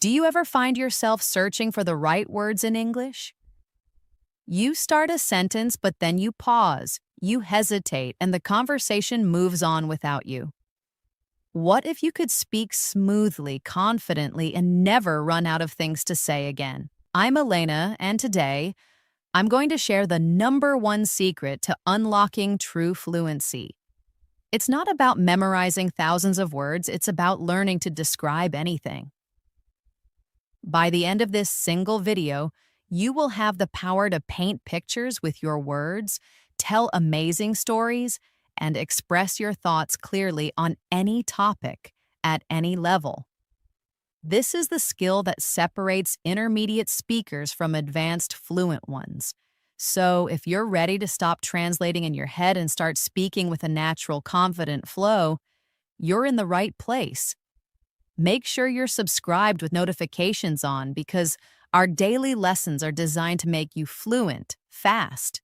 Do you ever find yourself searching for the right words in English? You start a sentence, but then you pause, you hesitate, and the conversation moves on without you. What if you could speak smoothly, confidently, and never run out of things to say again? I'm Elena, and today I'm going to share the number one secret to unlocking true fluency. It's not about memorizing thousands of words, it's about learning to describe anything. By the end of this single video, you will have the power to paint pictures with your words, tell amazing stories, and express your thoughts clearly on any topic, at any level. This is the skill that separates intermediate speakers from advanced fluent ones. So if you're ready to stop translating in your head and start speaking with a natural, confident flow, you're in the right place. Make sure you're subscribed with notifications on because our daily lessons are designed to make you fluent, fast.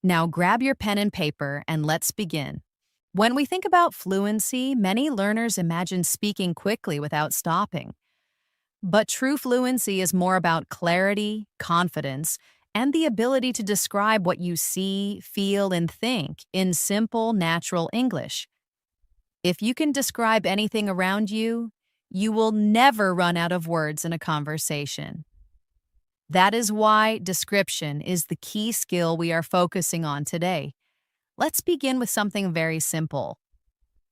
Now grab your pen and paper and let's begin. When we think about fluency, many learners imagine speaking quickly without stopping. But true fluency is more about clarity, confidence, and the ability to describe what you see, feel, and think in simple, natural English. If you can describe anything around you, you will never run out of words in a conversation. That is why description is the key skill we are focusing on today. Let's begin with something very simple.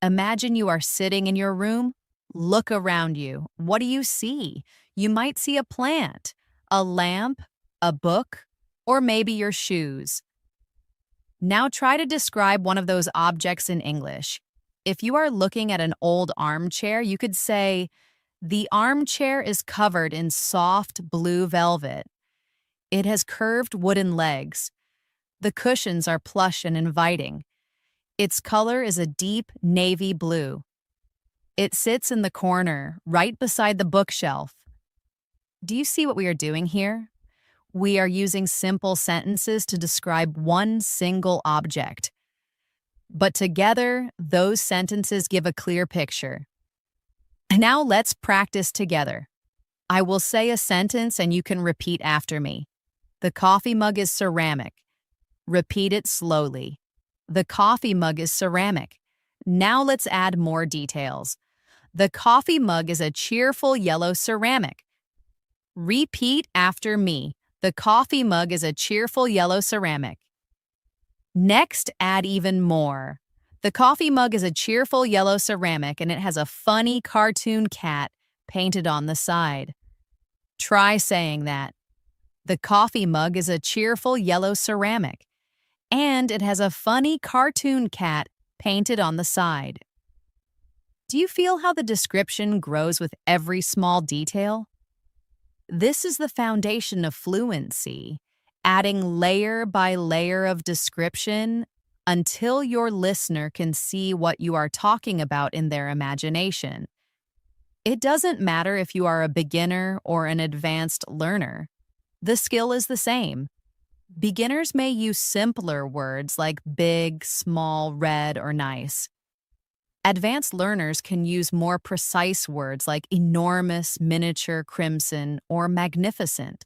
Imagine you are sitting in your room. Look around you. What do you see? You might see a plant, a lamp, a book, or maybe your shoes. Now try to describe one of those objects in English. If you are looking at an old armchair, you could say, "The armchair is covered in soft blue velvet. It has curved wooden legs. The cushions are plush and inviting. Its color is a deep navy blue. It sits in the corner, right beside the bookshelf." Do you see what we are doing here? We are using simple sentences to describe one single object. But together, those sentences give a clear picture. Now let's practice together. I will say a sentence and you can repeat after me. The coffee mug is ceramic. Repeat it slowly. The coffee mug is ceramic. Now let's add more details. The coffee mug is a cheerful yellow ceramic. Repeat after me. The coffee mug is a cheerful yellow ceramic. Next, add even more. The coffee mug is a cheerful yellow ceramic and it has a funny cartoon cat painted on the side. Try saying that. The coffee mug is a cheerful yellow ceramic and it has a funny cartoon cat painted on the side. Do you feel how the description grows with every small detail? This is the foundation of fluency, adding layer by layer of description until your listener can see what you are talking about in their imagination. It doesn't matter if you are a beginner or an advanced learner. The skill is the same. Beginners may use simpler words like big, small, red, or nice. Advanced learners can use more precise words like enormous, miniature, crimson, or magnificent.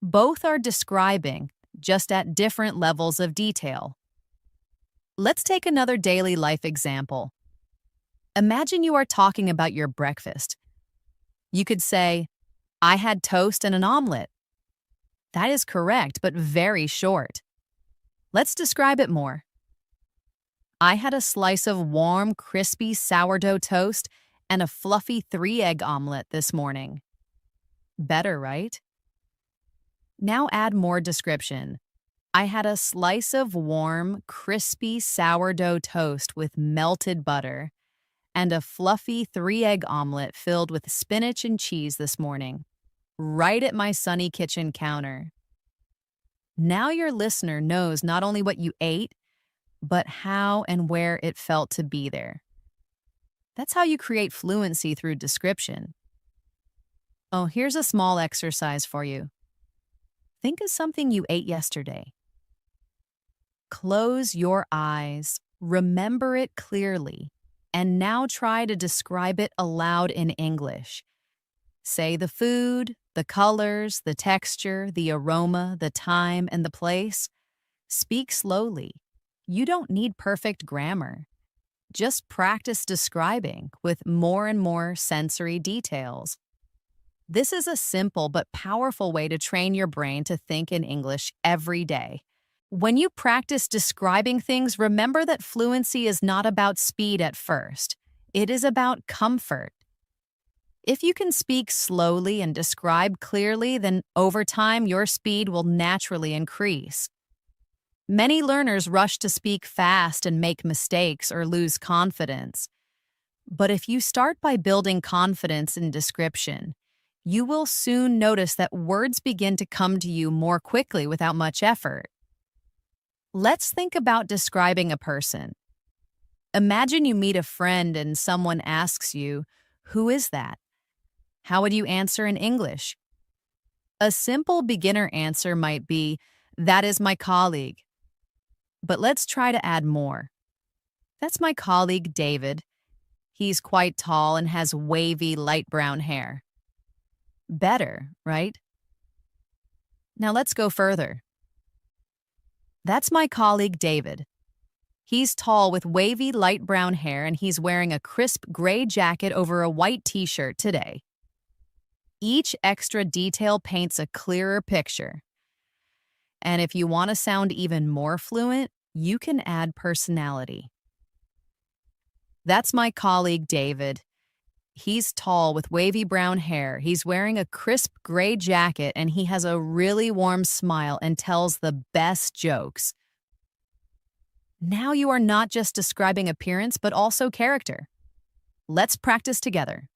Both are describing, just at different levels of detail. Let's take another daily life example. Imagine you are talking about your breakfast. You could say, "I had toast and an omelet." That is correct, but very short. Let's describe it more. "I had a slice of warm, crispy sourdough toast and a fluffy 3-egg omelet this morning." Better, right? Now add more description. "I had a slice of warm, crispy sourdough toast with melted butter and a fluffy 3-egg omelet filled with spinach and cheese this morning, right at my sunny kitchen counter." Now your listener knows not only what you ate, but how and where it felt to be there. That's how you create fluency through description. Oh, here's a small exercise for you. Think of something you ate yesterday. Close your eyes, remember it clearly, and now try to describe it aloud in English. Say the food, the colors, the texture, the aroma, the time, and the place. Speak slowly. You don't need perfect grammar. Just practice describing with more and more sensory details. This is a simple but powerful way to train your brain to think in English every day. When you practice describing things, remember that fluency is not about speed at first. It is about comfort. If you can speak slowly and describe clearly, then over time your speed will naturally increase. Many learners rush to speak fast and make mistakes or lose confidence. But if you start by building confidence in description, you will soon notice that words begin to come to you more quickly without much effort. Let's think about describing a person. Imagine you meet a friend and someone asks you, "Who is that?" How would you answer in English? A simple beginner answer might be, "That is my colleague." But let's try to add more. "That's my colleague David. He's quite tall and has wavy light brown hair." Better, right? Now let's go further. "That's my colleague David. He's tall with wavy light brown hair and he's wearing a crisp gray jacket over a white t-shirt today." Each extra detail paints a clearer picture. And if you want to sound even more fluent, you can add personality. "That's my colleague David. He's tall with wavy brown hair. He's wearing a crisp gray jacket and he has a really warm smile and tells the best jokes." Now you are not just describing appearance, but also character. Let's practice together.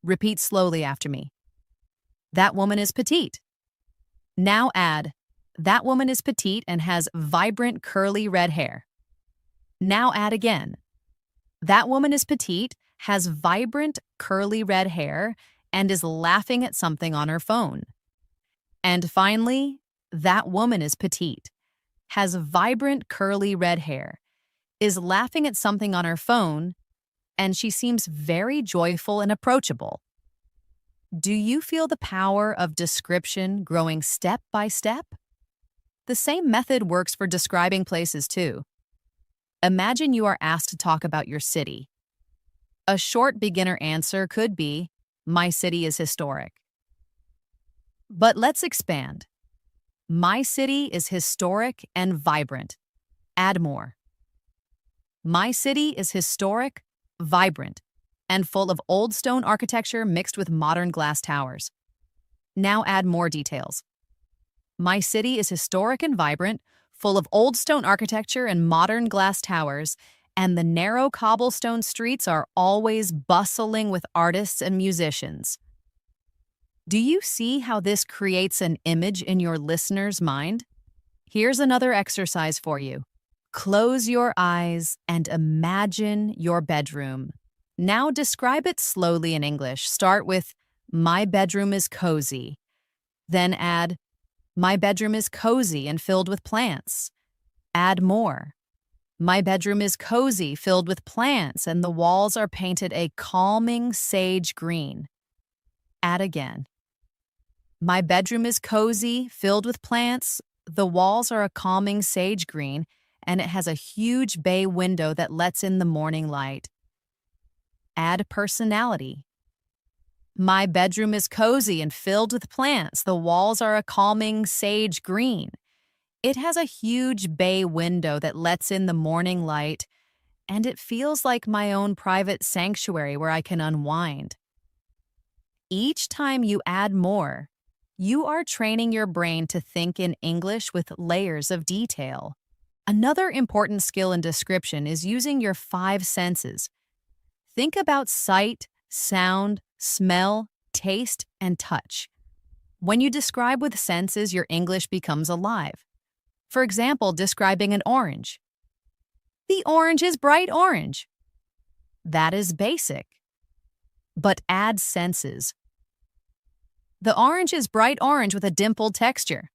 Repeat slowly after me. "That woman is petite." Now add, "That woman is petite and has vibrant curly red hair." Now add again, "That woman is petite, has vibrant curly red hair, and is laughing at something on her phone." And finally, "That woman is petite, has vibrant curly red hair, is laughing at something on her phone, and she seems very joyful and approachable." Do you feel the power of description growing step by step? The same method works for describing places too. Imagine you are asked to talk about your city. A short beginner answer could be, "My city is historic." But let's expand. "My city is historic and vibrant." Add more. "My city is historic, vibrant, and full of old stone architecture mixed with modern glass towers." Now add more details. "My city is historic and vibrant, full of old stone architecture and modern glass towers, and the narrow cobblestone streets are always bustling with artists and musicians." Do you see how this creates an image in your listener's mind? Here's another exercise for you. Close your eyes and imagine your bedroom. Now describe it slowly in English. Start with, "My bedroom is cozy." Then add, "My bedroom is cozy and filled with plants." Add more. "My bedroom is cozy, filled with plants, and the walls are painted a calming sage green." Add again. "My bedroom is cozy, filled with plants, the walls are a calming sage green, and it has a huge bay window that lets in the morning light." Add personality. "My bedroom is cozy and filled with plants. The walls are a calming sage green. It has a huge bay window that lets in the morning light, and it feels like my own private sanctuary where I can unwind." Each time you add more, you are training your brain to think in English with layers of detail. Another important skill in description is using your 5 senses. Think about sight, sound, smell, taste, and touch. When you describe with senses, your English becomes alive. For example, describing an orange. "The orange is bright orange." That is basic. But add senses. "The orange is bright orange with a dimpled texture."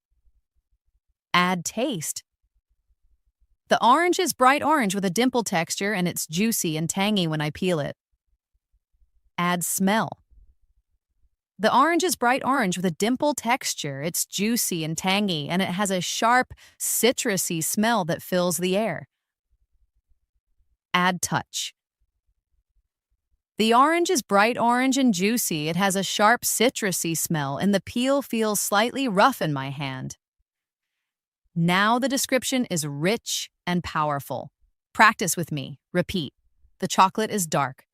Add taste. "The orange is bright orange with a dimpled texture and it's juicy and tangy when I peel it." Add smell. The orange is bright orange with a dimple texture. It's juicy and tangy, and it has a sharp, citrusy smell that fills the air. Add touch. The orange is bright orange and juicy. It has a sharp, citrusy smell, and the peel feels slightly rough in my hand. Now the description is rich and powerful. Practice with me. Repeat. The chocolate is dark.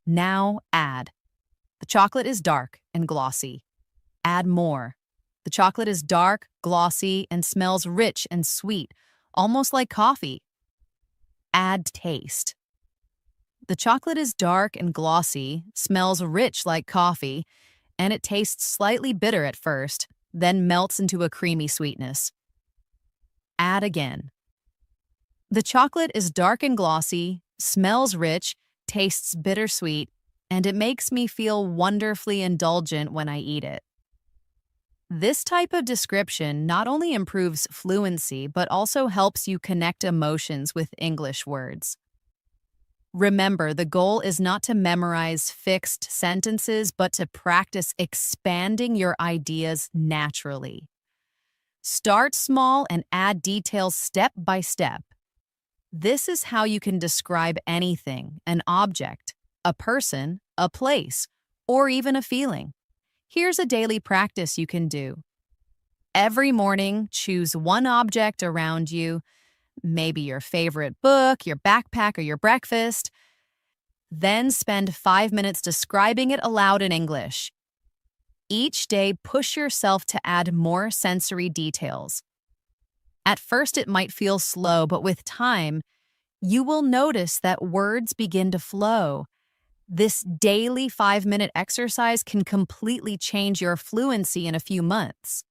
Now add. The chocolate is dark and glossy. Add more. The chocolate is dark, glossy, and smells rich and sweet, almost like coffee. Add taste. The chocolate is dark and glossy, smells rich like coffee, and it tastes slightly bitter at first, then melts into a creamy sweetness. Add again. The chocolate is dark and glossy, smells rich, tastes bittersweet, and it makes me feel wonderfully indulgent when I eat it. This type of description not only improves fluency, but also helps you connect emotions with English words. Remember, the goal is not to memorize fixed sentences, but to practice expanding your ideas naturally. Start small and add details step by step. This is how you can describe anything, an object, a person, a place, or even a feeling. Here's a daily practice you can do. Every morning, choose one object around you, maybe your favorite book, your backpack, or your breakfast. Then spend 5 minutes describing it aloud in English. Each day, push yourself to add more sensory details. At first, it might feel slow, but with time, you will notice that words begin to flow. This daily 5-minute exercise can completely change your fluency in a few months.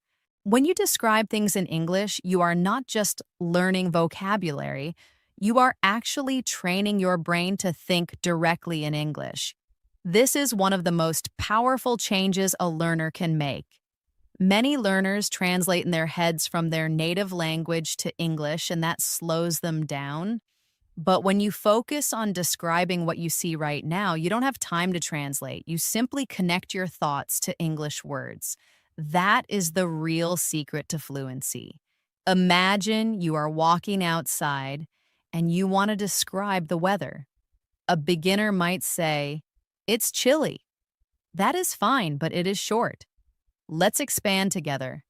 When you describe things in English, you are not just learning vocabulary, you are actually training your brain to think directly in English. This is one of the most powerful changes a learner can make. Many learners translate in their heads from their native language to English, and that slows them down. But when you focus on describing what you see right now, you don't have time to translate. You simply connect your thoughts to English words. That is the real secret to fluency. Imagine you are walking outside and you want to describe the weather. A beginner might say, "It's chilly." That is fine, but it is short. Let's expand together.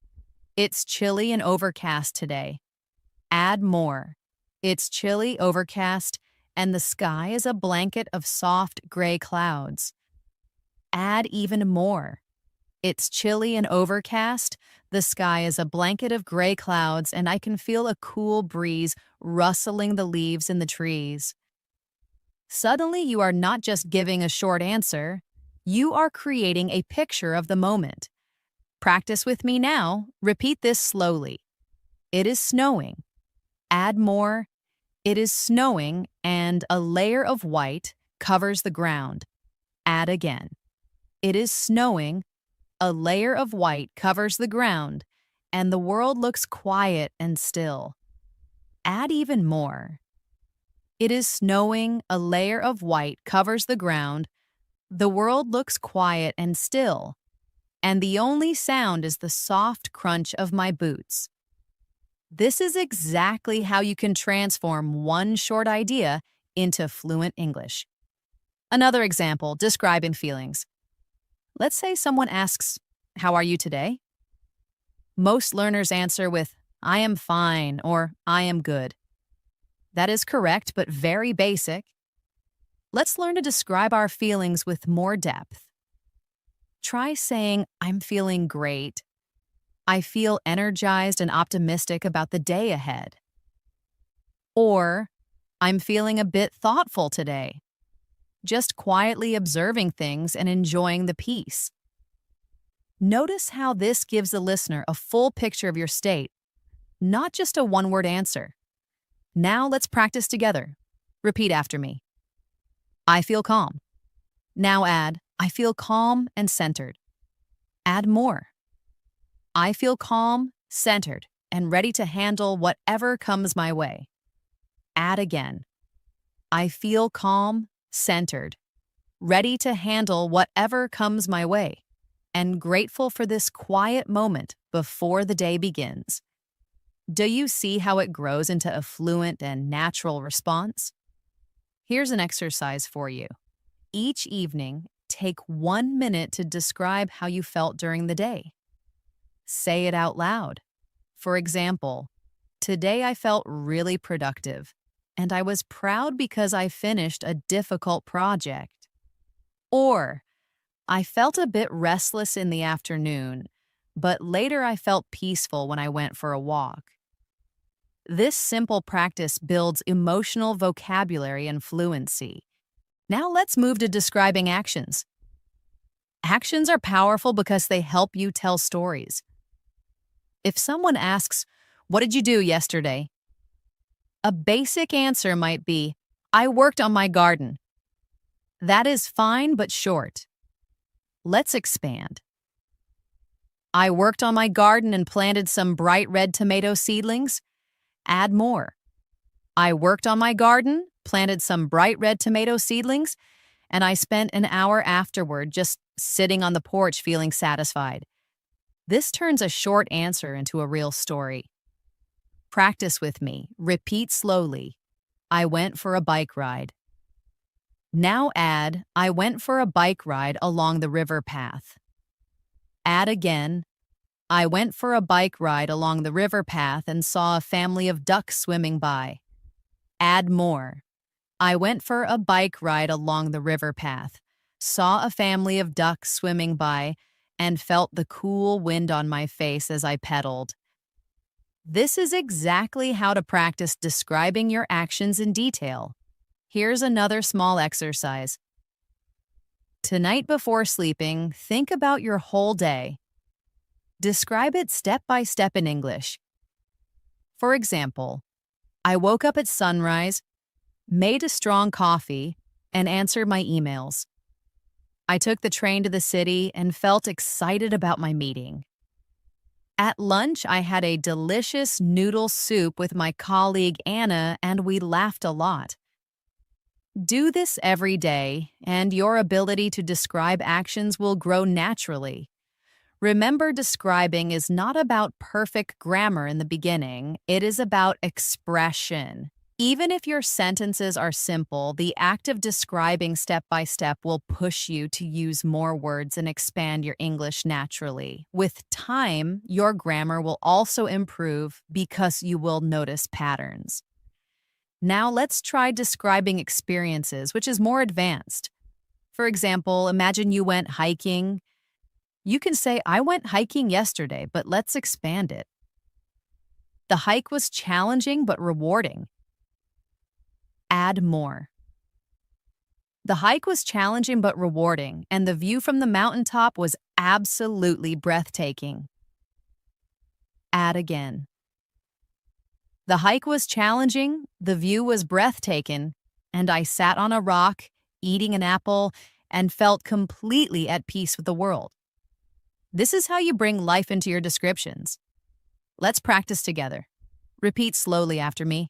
It's chilly and overcast today. Add more. It's chilly, overcast, and the sky is a blanket of soft gray clouds. Add even more. It's chilly and overcast, the sky is a blanket of gray clouds, and I can feel a cool breeze rustling the leaves in the trees. Suddenly, you are not just giving a short answer, you are creating a picture of the moment. Practice with me now. Repeat this slowly. It is snowing. Add more. It is snowing, and a layer of white covers the ground. Add again. It is snowing, a layer of white covers the ground, and the world looks quiet and still. Add even more. It is snowing, a layer of white covers the ground, the world looks quiet and still, and the only sound is the soft crunch of my boots. This is exactly how you can transform one short idea into fluent English. Another example, describing feelings. Let's say someone asks, "How are you today?" Most learners answer with, "I am fine," or "I am good." That is correct, but very basic. Let's learn to describe our feelings with more depth. Try saying, "I'm feeling great." "I feel energized and optimistic about the day ahead." Or, "I'm feeling a bit thoughtful today." Just quietly observing things and enjoying the peace. Notice how this gives the listener a full picture of your state, not just a one-word answer. Now let's practice together. Repeat after me. I feel calm. Now add, I feel calm and centered. Add more. I feel calm, centered, and ready to handle whatever comes my way. Add again. I feel calm, centered, ready to handle whatever comes my way. and grateful for this quiet moment before the day begins. Do you see how it grows into a fluent and natural response? Here's an exercise for you. Each evening, take 1 minute to describe how you felt during the day. Say it out loud. For example, today I felt really productive, and I was proud because I finished a difficult project. Or, I felt a bit restless in the afternoon, but later I felt peaceful when I went for a walk. This simple practice builds emotional vocabulary and fluency. Now let's move to describing actions. Actions are powerful because they help you tell stories. If someone asks, "What did you do yesterday?" a basic answer might be, "I worked on my garden." That is fine but short. Let's expand. I worked on my garden and planted some bright red tomato seedlings. Add more. I worked on my garden, planted some bright red tomato seedlings, and I spent an hour afterward just sitting on the porch feeling satisfied. This turns a short answer into a real story. Practice with me. Repeat slowly. I went for a bike ride. Now add, I went for a bike ride along the river path. Add again, I went for a bike ride along the river path and saw a family of ducks swimming by. Add more. I went for a bike ride along the river path, saw a family of ducks swimming by, and felt the cool wind on my face as I pedaled. This is exactly how to practice describing your actions in detail. Here's another small exercise. Tonight before sleeping, think about your whole day. Describe it step by step in English. For example, I woke up at sunrise, made a strong coffee, and answered my emails. I took the train to the city and felt excited about my meeting. At lunch, I had a delicious noodle soup with my colleague Anna, and we laughed a lot. Do this every day, and your ability to describe actions will grow naturally. Remember, describing is not about perfect grammar in the beginning, it is about expression. Even if your sentences are simple, the act of describing step by step will push you to use more words and expand your English naturally. With time, your grammar will also improve because you will notice patterns. Now let's try describing experiences, which is more advanced. For example, imagine you went hiking. You can say, I went hiking yesterday, but let's expand it. The hike was challenging but rewarding. Add more. The hike was challenging but rewarding, and the view from the mountaintop was absolutely breathtaking. Add again. The hike was challenging, the view was breathtaking, and I sat on a rock, eating an apple, and felt completely at peace with the world. This is how you bring life into your descriptions. Let's practice together. Repeat slowly after me.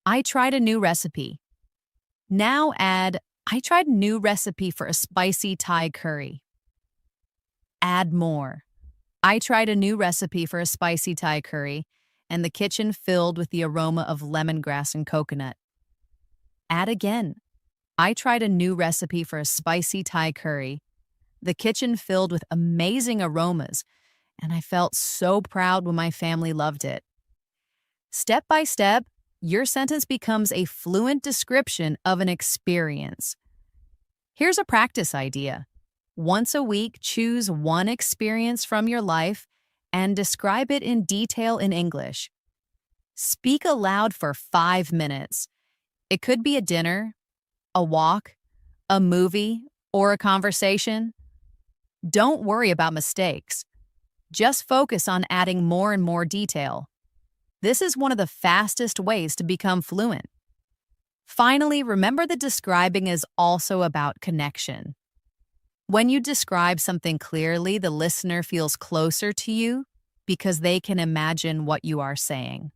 I tried a new recipe. Now add, I tried a new recipe for a spicy Thai curry. Add more. I tried a new recipe for a spicy Thai curry, and the kitchen filled with the aroma of lemongrass and coconut. Add again. I tried a new recipe for a spicy Thai curry, the kitchen filled with amazing aromas, and I felt so proud when my family loved it. Step by step, your sentence becomes a fluent description of an experience. Here's a practice idea. Once a week, choose one experience from your life and describe it in detail in English. Speak aloud for 5 minutes. It could be a dinner, a walk, a movie, or a conversation. Don't worry about mistakes. Just focus on adding more and more detail. This is one of the fastest ways to become fluent. Finally, remember that describing is also about connection. When you describe something clearly, the listener feels closer to you because they can imagine what you are saying.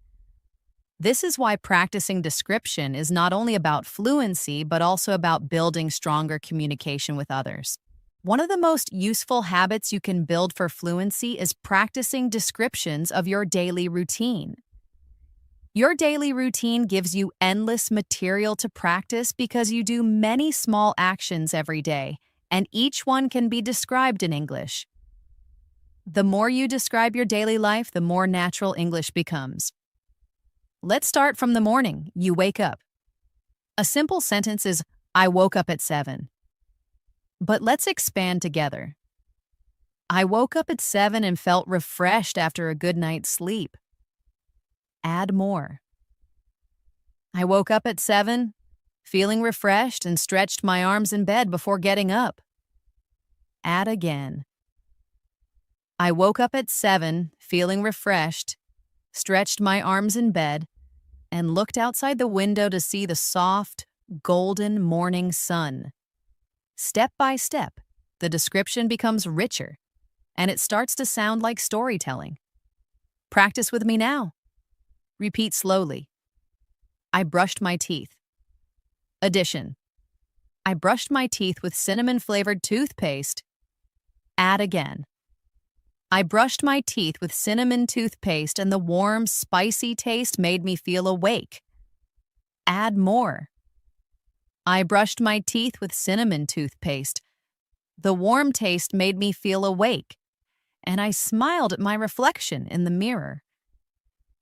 This is why practicing description is not only about fluency, but also about building stronger communication with others. One of the most useful habits you can build for fluency is practicing descriptions of your daily routine. Your daily routine gives you endless material to practice because you do many small actions every day, and each one can be described in English. The more you describe your daily life, the more natural English becomes. Let's start from the morning. You wake up. A simple sentence is, I woke up at 7. But let's expand together. I woke up at 7 and felt refreshed after a good night's sleep. Add more. I woke up at 7, feeling refreshed and stretched my arms in bed before getting up. Add again. I woke up at 7, feeling refreshed, stretched my arms in bed, and looked outside the window to see the soft, golden morning sun. Step by step, the description becomes richer, and it starts to sound like storytelling. Practice with me now. Repeat slowly. I brushed my teeth. Addition. I brushed my teeth with cinnamon-flavored toothpaste. Add again. I brushed my teeth with cinnamon toothpaste and the warm, spicy taste made me feel awake. Add more. I brushed my teeth with cinnamon toothpaste. The warm taste made me feel awake, and I smiled at my reflection in the mirror.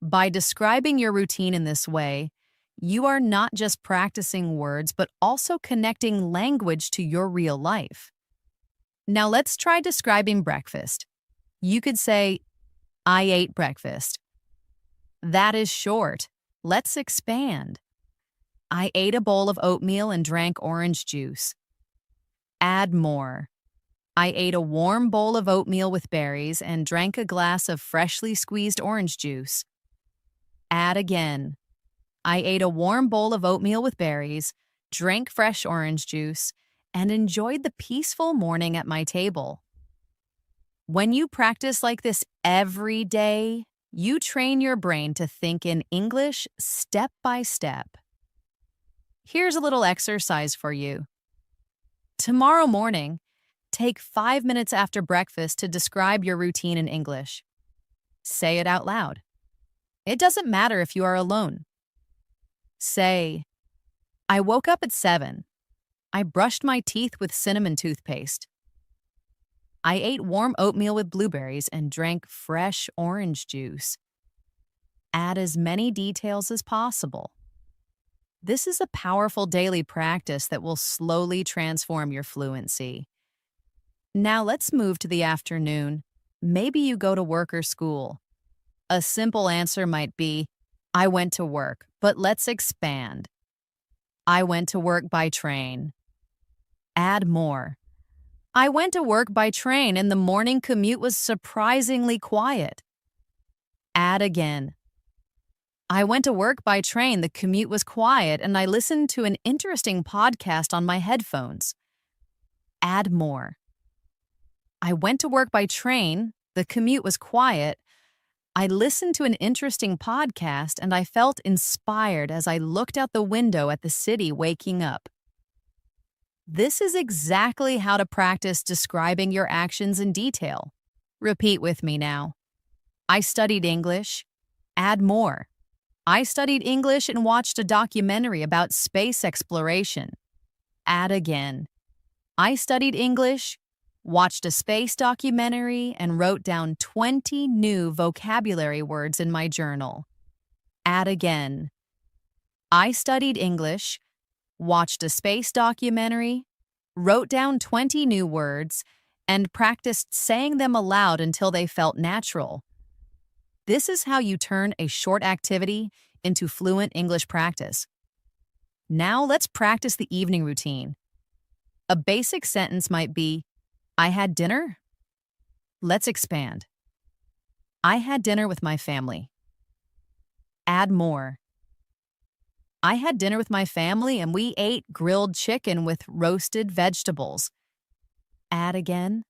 By describing your routine in this way, you are not just practicing words, but also connecting language to your real life. Now let's try describing breakfast. You could say, I ate breakfast. That is short. Let's expand. I ate a bowl of oatmeal and drank orange juice. Add more. I ate a warm bowl of oatmeal with berries and drank a glass of freshly squeezed orange juice. Add again. I ate a warm bowl of oatmeal with berries, drank fresh orange juice, and enjoyed the peaceful morning at my table. When you practice like this every day, you train your brain to think in English step by step. Here's a little exercise for you. Tomorrow morning, take 5 minutes after breakfast to describe your routine in English. Say it out loud. It doesn't matter if you are alone. Say, I woke up at 7. I brushed my teeth with cinnamon toothpaste. I ate warm oatmeal with blueberries and drank fresh orange juice. Add as many details as possible. This is a powerful daily practice that will slowly transform your fluency. Now let's move to the afternoon. Maybe you go to work or school. A simple answer might be, I went to work, but let's expand. I went to work by train. Add more. I went to work by train and the morning commute was surprisingly quiet. Add again. I went to work by train, the commute was quiet, and I listened to an interesting podcast on my headphones. Add more. I went to work by train, the commute was quiet, I listened to an interesting podcast and I felt inspired as I looked out the window at the city waking up. This is exactly how to practice describing your actions in detail. Repeat with me now. I studied English. Add more. I studied English and watched a documentary about space exploration. Add again. I studied English, watched a space documentary, and wrote down 20 new vocabulary words in my journal. Add again. I studied English, watched a space documentary, wrote down 20 new words, and practiced saying them aloud until they felt natural. This is how you turn a short activity into fluent English practice. Now let's practice the evening routine. A basic sentence might be, I had dinner. Let's expand. I had dinner with my family. Add more. I had dinner with my family and we ate grilled chicken with roasted vegetables. Add again.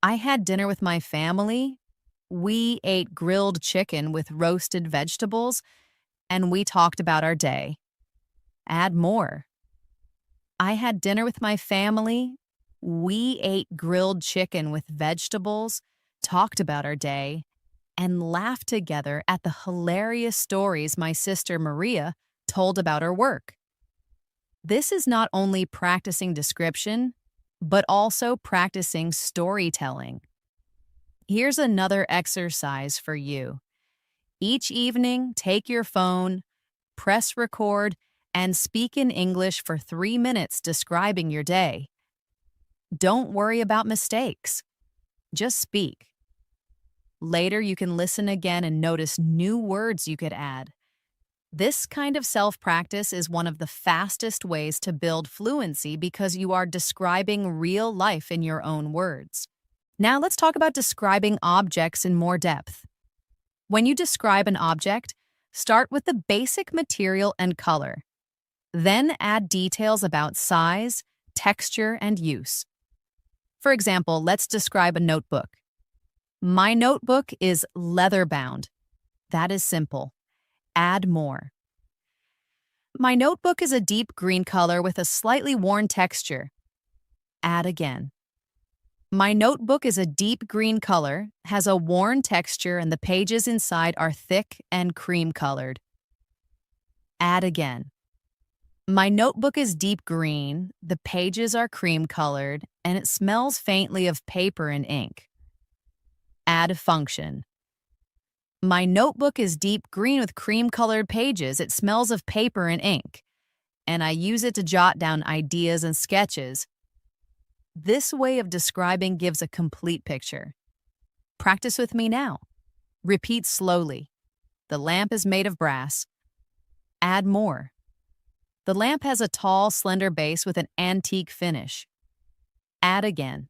I had dinner with my family. We ate grilled chicken with roasted vegetables, and we talked about our day. Add more. I had dinner with my family. We ate grilled chicken with vegetables, talked about our day, and laughed together at the hilarious stories my sister Maria told about her work. This is not only practicing description, but also practicing storytelling. Here's another exercise for you. Each evening, take your phone, press record, and speak in English for 3 minutes describing your day. Don't worry about mistakes. Just speak. Later, you can listen again and notice new words you could add. This kind of self-practice is one of the fastest ways to build fluency because you are describing real life in your own words. Now let's talk about describing objects in more depth. When you describe an object, start with the basic material and color. Then add details about size, texture, and use. For example, let's describe a notebook. My notebook is leather-bound. That is simple. Add more. My notebook is a deep green color with a slightly worn texture. Add again. My notebook is a deep green color, has a worn texture, and the pages inside are thick and cream-colored. Add again. My notebook is deep green, the pages are cream-colored, and it smells faintly of paper and ink. Add function. My notebook is deep green with cream-colored pages. It smells of paper and ink, and I use it to jot down ideas and sketches. This way of describing gives a complete picture. Practice with me now. Repeat slowly. The lamp is made of brass. Add more. The lamp has a tall, slender base with an antique finish. Add again.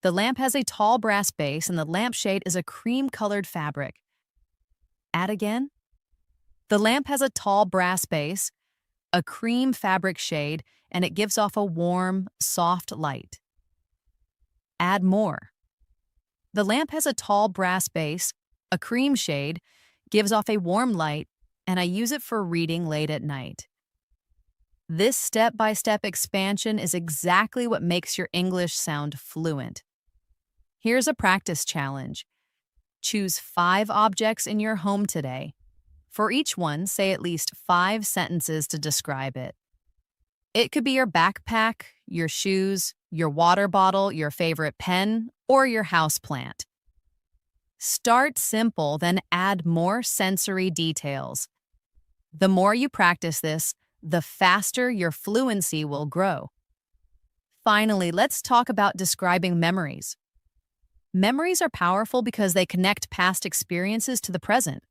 The lamp has a tall brass base and the lampshade is a cream-colored fabric. Add again. The lamp has a tall brass base, a cream fabric shade, and it gives off a warm, soft light. Add more. The lamp has a tall brass base, a cream shade, gives off a warm light, and I use it for reading late at night. This step-by-step expansion is exactly what makes your English sound fluent. Here's a practice challenge. Choose 5 objects in your home today. For each one, say at least 5 sentences to describe it. It could be your backpack, your shoes, your water bottle, your favorite pen, or your houseplant. Start simple, then add more sensory details. The more you practice this, the faster your fluency will grow. Finally, let's talk about describing memories. Memories are powerful because they connect past experiences to the present.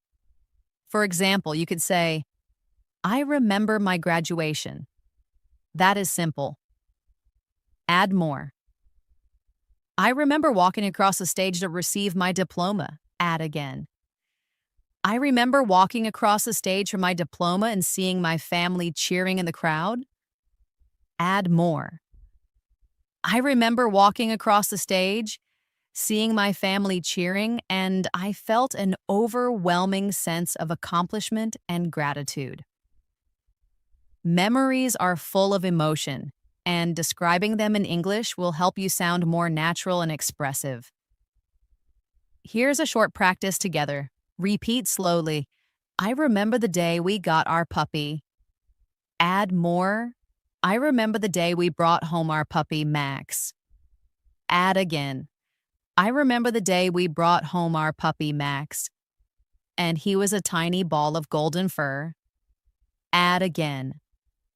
For example, you could say, I remember my graduation. That is simple. Add more. I remember walking across the stage to receive my diploma. Add again. I remember walking across the stage for my diploma and seeing my family cheering in the crowd. Add more. I remember walking across the stage, seeing my family cheering, and I felt an overwhelming sense of accomplishment and gratitude. Memories are full of emotion, and describing them in English will help you sound more natural and expressive. Here's a short practice together. Repeat slowly. I remember the day we got our puppy. Add more. I remember the day we brought home our puppy, Max. Add again. I remember the day we brought home our puppy, Max. And he was a tiny ball of golden fur. Add again.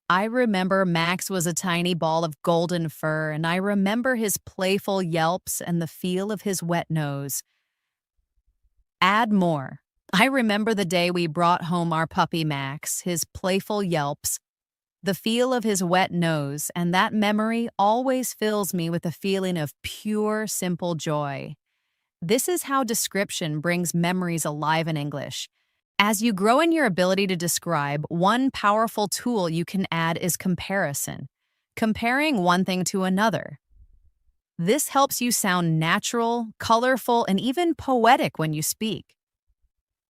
I remember Max was a tiny ball of golden fur, and I remember his playful yelps and the feel of his wet nose. Add more. I remember the day we brought home our puppy Max, his playful yelps, the feel of his wet nose, and that memory always fills me with a feeling of pure, simple joy. This is how description brings memories alive in English. As you grow in your ability to describe, one powerful tool you can add is comparison, comparing one thing to another. This helps you sound natural, colorful, and even poetic when you speak.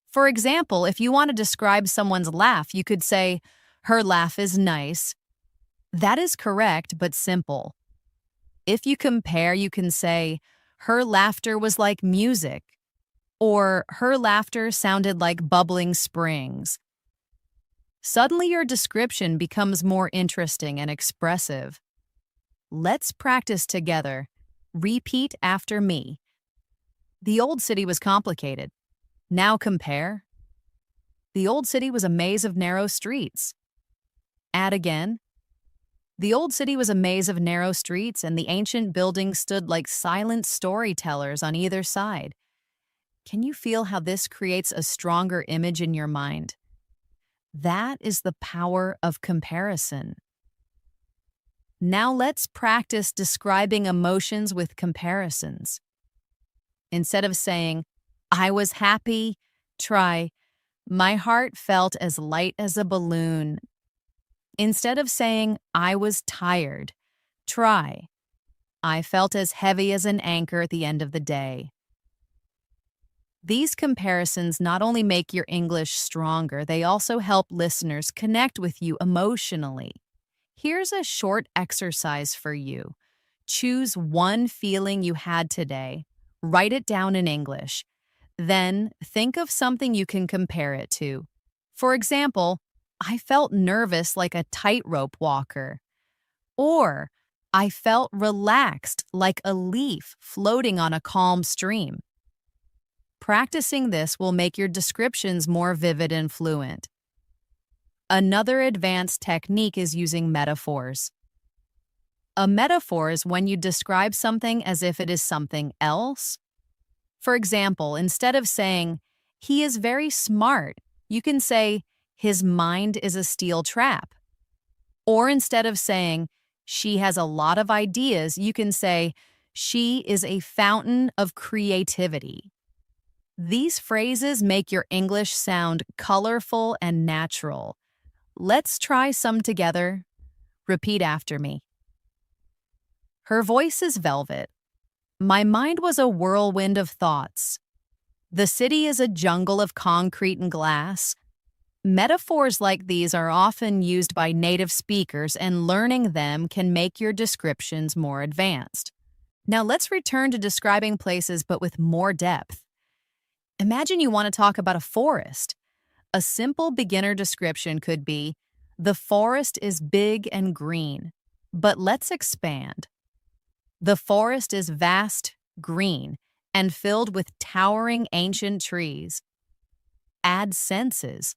For example, if you want to describe someone's laugh, you could say, her laugh is nice. That is correct, but simple. If you compare, you can say, her laughter was like music, or her laughter sounded like bubbling springs. Suddenly, your description becomes more interesting and expressive. Let's practice together. Repeat after me. The old city was complicated. Now compare. The old city was a maze of narrow streets. Add again. The old city was a maze of narrow streets, and the ancient buildings stood like silent storytellers on either side. Can you feel how this creates a stronger image in your mind? That is the power of comparison. Now let's practice describing emotions with comparisons. Instead of saying, I was happy, try, my heart felt as light as a balloon. Instead of saying, I was tired, try, I felt as heavy as an anchor at the end of the day. These comparisons not only make your English stronger, they also help listeners connect with you emotionally. Here's a short exercise for you. Choose one feeling you had today. Write it down in English. Then think of something you can compare it to. For example, I felt nervous like a tightrope walker. Or, I felt relaxed like a leaf floating on a calm stream. Practicing this will make your descriptions more vivid and fluent. Another advanced technique is using metaphors. A metaphor is when you describe something as if it is something else. For example, instead of saying, he is very smart, you can say, his mind is a steel trap. Or instead of saying, she has a lot of ideas, you can say, she is a fountain of creativity. These phrases make your English sound colorful and natural. Let's try some together. Repeat after me. Her voice is velvet. My mind was a whirlwind of thoughts. The city is a jungle of concrete and glass. Metaphors like these are often used by native speakers, and learning them can make your descriptions more advanced. Now let's return to describing places but with more depth. Imagine you want to talk about a forest. A simple beginner description could be, the forest is big and green, but let's expand. The forest is vast, green, and filled with towering ancient trees. Add senses.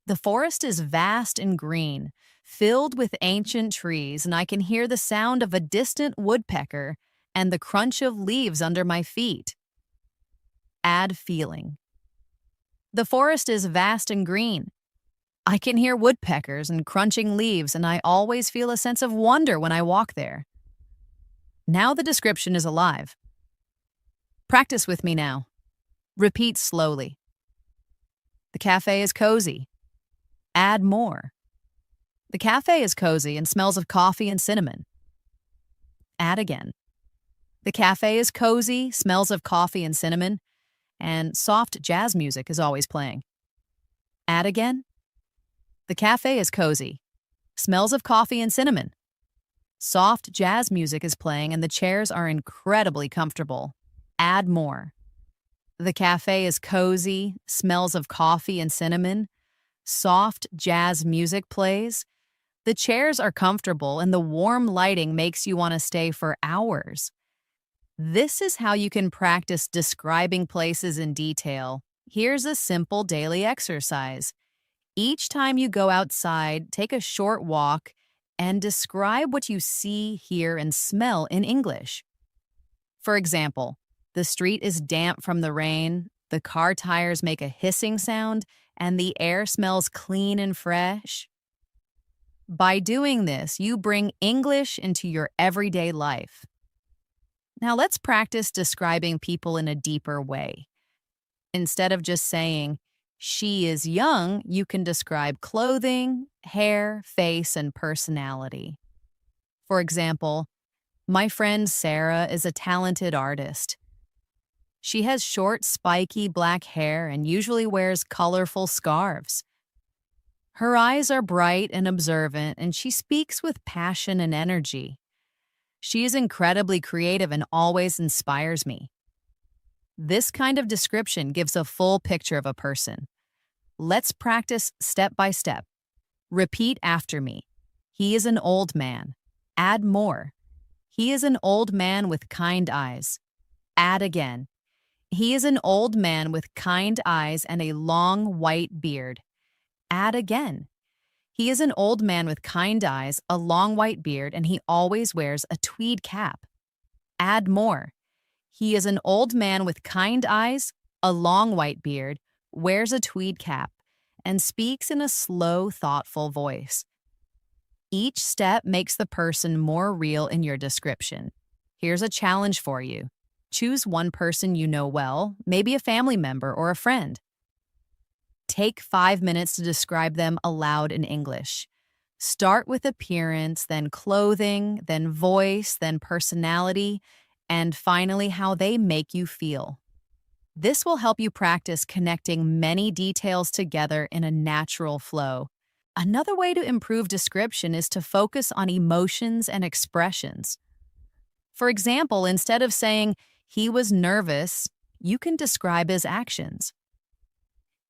The forest is vast and green, filled with ancient trees, and I can hear the sound of a distant woodpecker and the crunch of leaves under my feet. Add feeling. The forest is vast and green. I can hear woodpeckers and crunching leaves, and I always feel a sense of wonder when I walk there. Now the description is alive. Practice with me now. Repeat slowly. The cafe is cozy. Add more. The cafe is cozy and smells of coffee and cinnamon. Add again. The cafe is cozy, smells of coffee and cinnamon, and soft jazz music is always playing. Add again. The cafe is cozy, smells of coffee and cinnamon. Soft jazz music is playing and the chairs are incredibly comfortable. Add more. The cafe is cozy, smells of coffee and cinnamon. Soft jazz music plays. The chairs are comfortable and the warm lighting makes you want to stay for hours. This is how you can practice describing places in detail. Here's a simple daily exercise. Each time you go outside, take a short walk and describe what you see, hear, and smell in English. For example, the street is damp from the rain, the car tires make a hissing sound, and the air smells clean and fresh. By doing this, you bring English into your everyday life. Now let's practice describing people in a deeper way. Instead of just saying, she is young, you can describe clothing, hair, face, and personality. For example, my friend Sarah is a talented artist. She has short, spiky black hair and usually wears colorful scarves. Her eyes are bright and observant, and she speaks with passion and energy. She is incredibly creative and always inspires me. This kind of description gives a full picture of a person. Let's practice step by step. Repeat after me. He is an old man. Add more. He is an old man with kind eyes. Add again. He is an old man with kind eyes and a long white beard. Add again. He is an old man with kind eyes, a long white beard, and he always wears a tweed cap. Add more. He is an old man with kind eyes, a long white beard, wears a tweed cap, and speaks in a slow, thoughtful voice. Each step makes the person more real in your description. Here's a challenge for you. Choose one person you know well, maybe a family member or a friend. Take 5 minutes to describe them aloud in English. Start with appearance, then clothing, then voice, then personality, and finally how they make you feel. This will help you practice connecting many details together in a natural flow. Another way to improve description is to focus on emotions and expressions. For example, instead of saying, "He was nervous," you can describe his actions.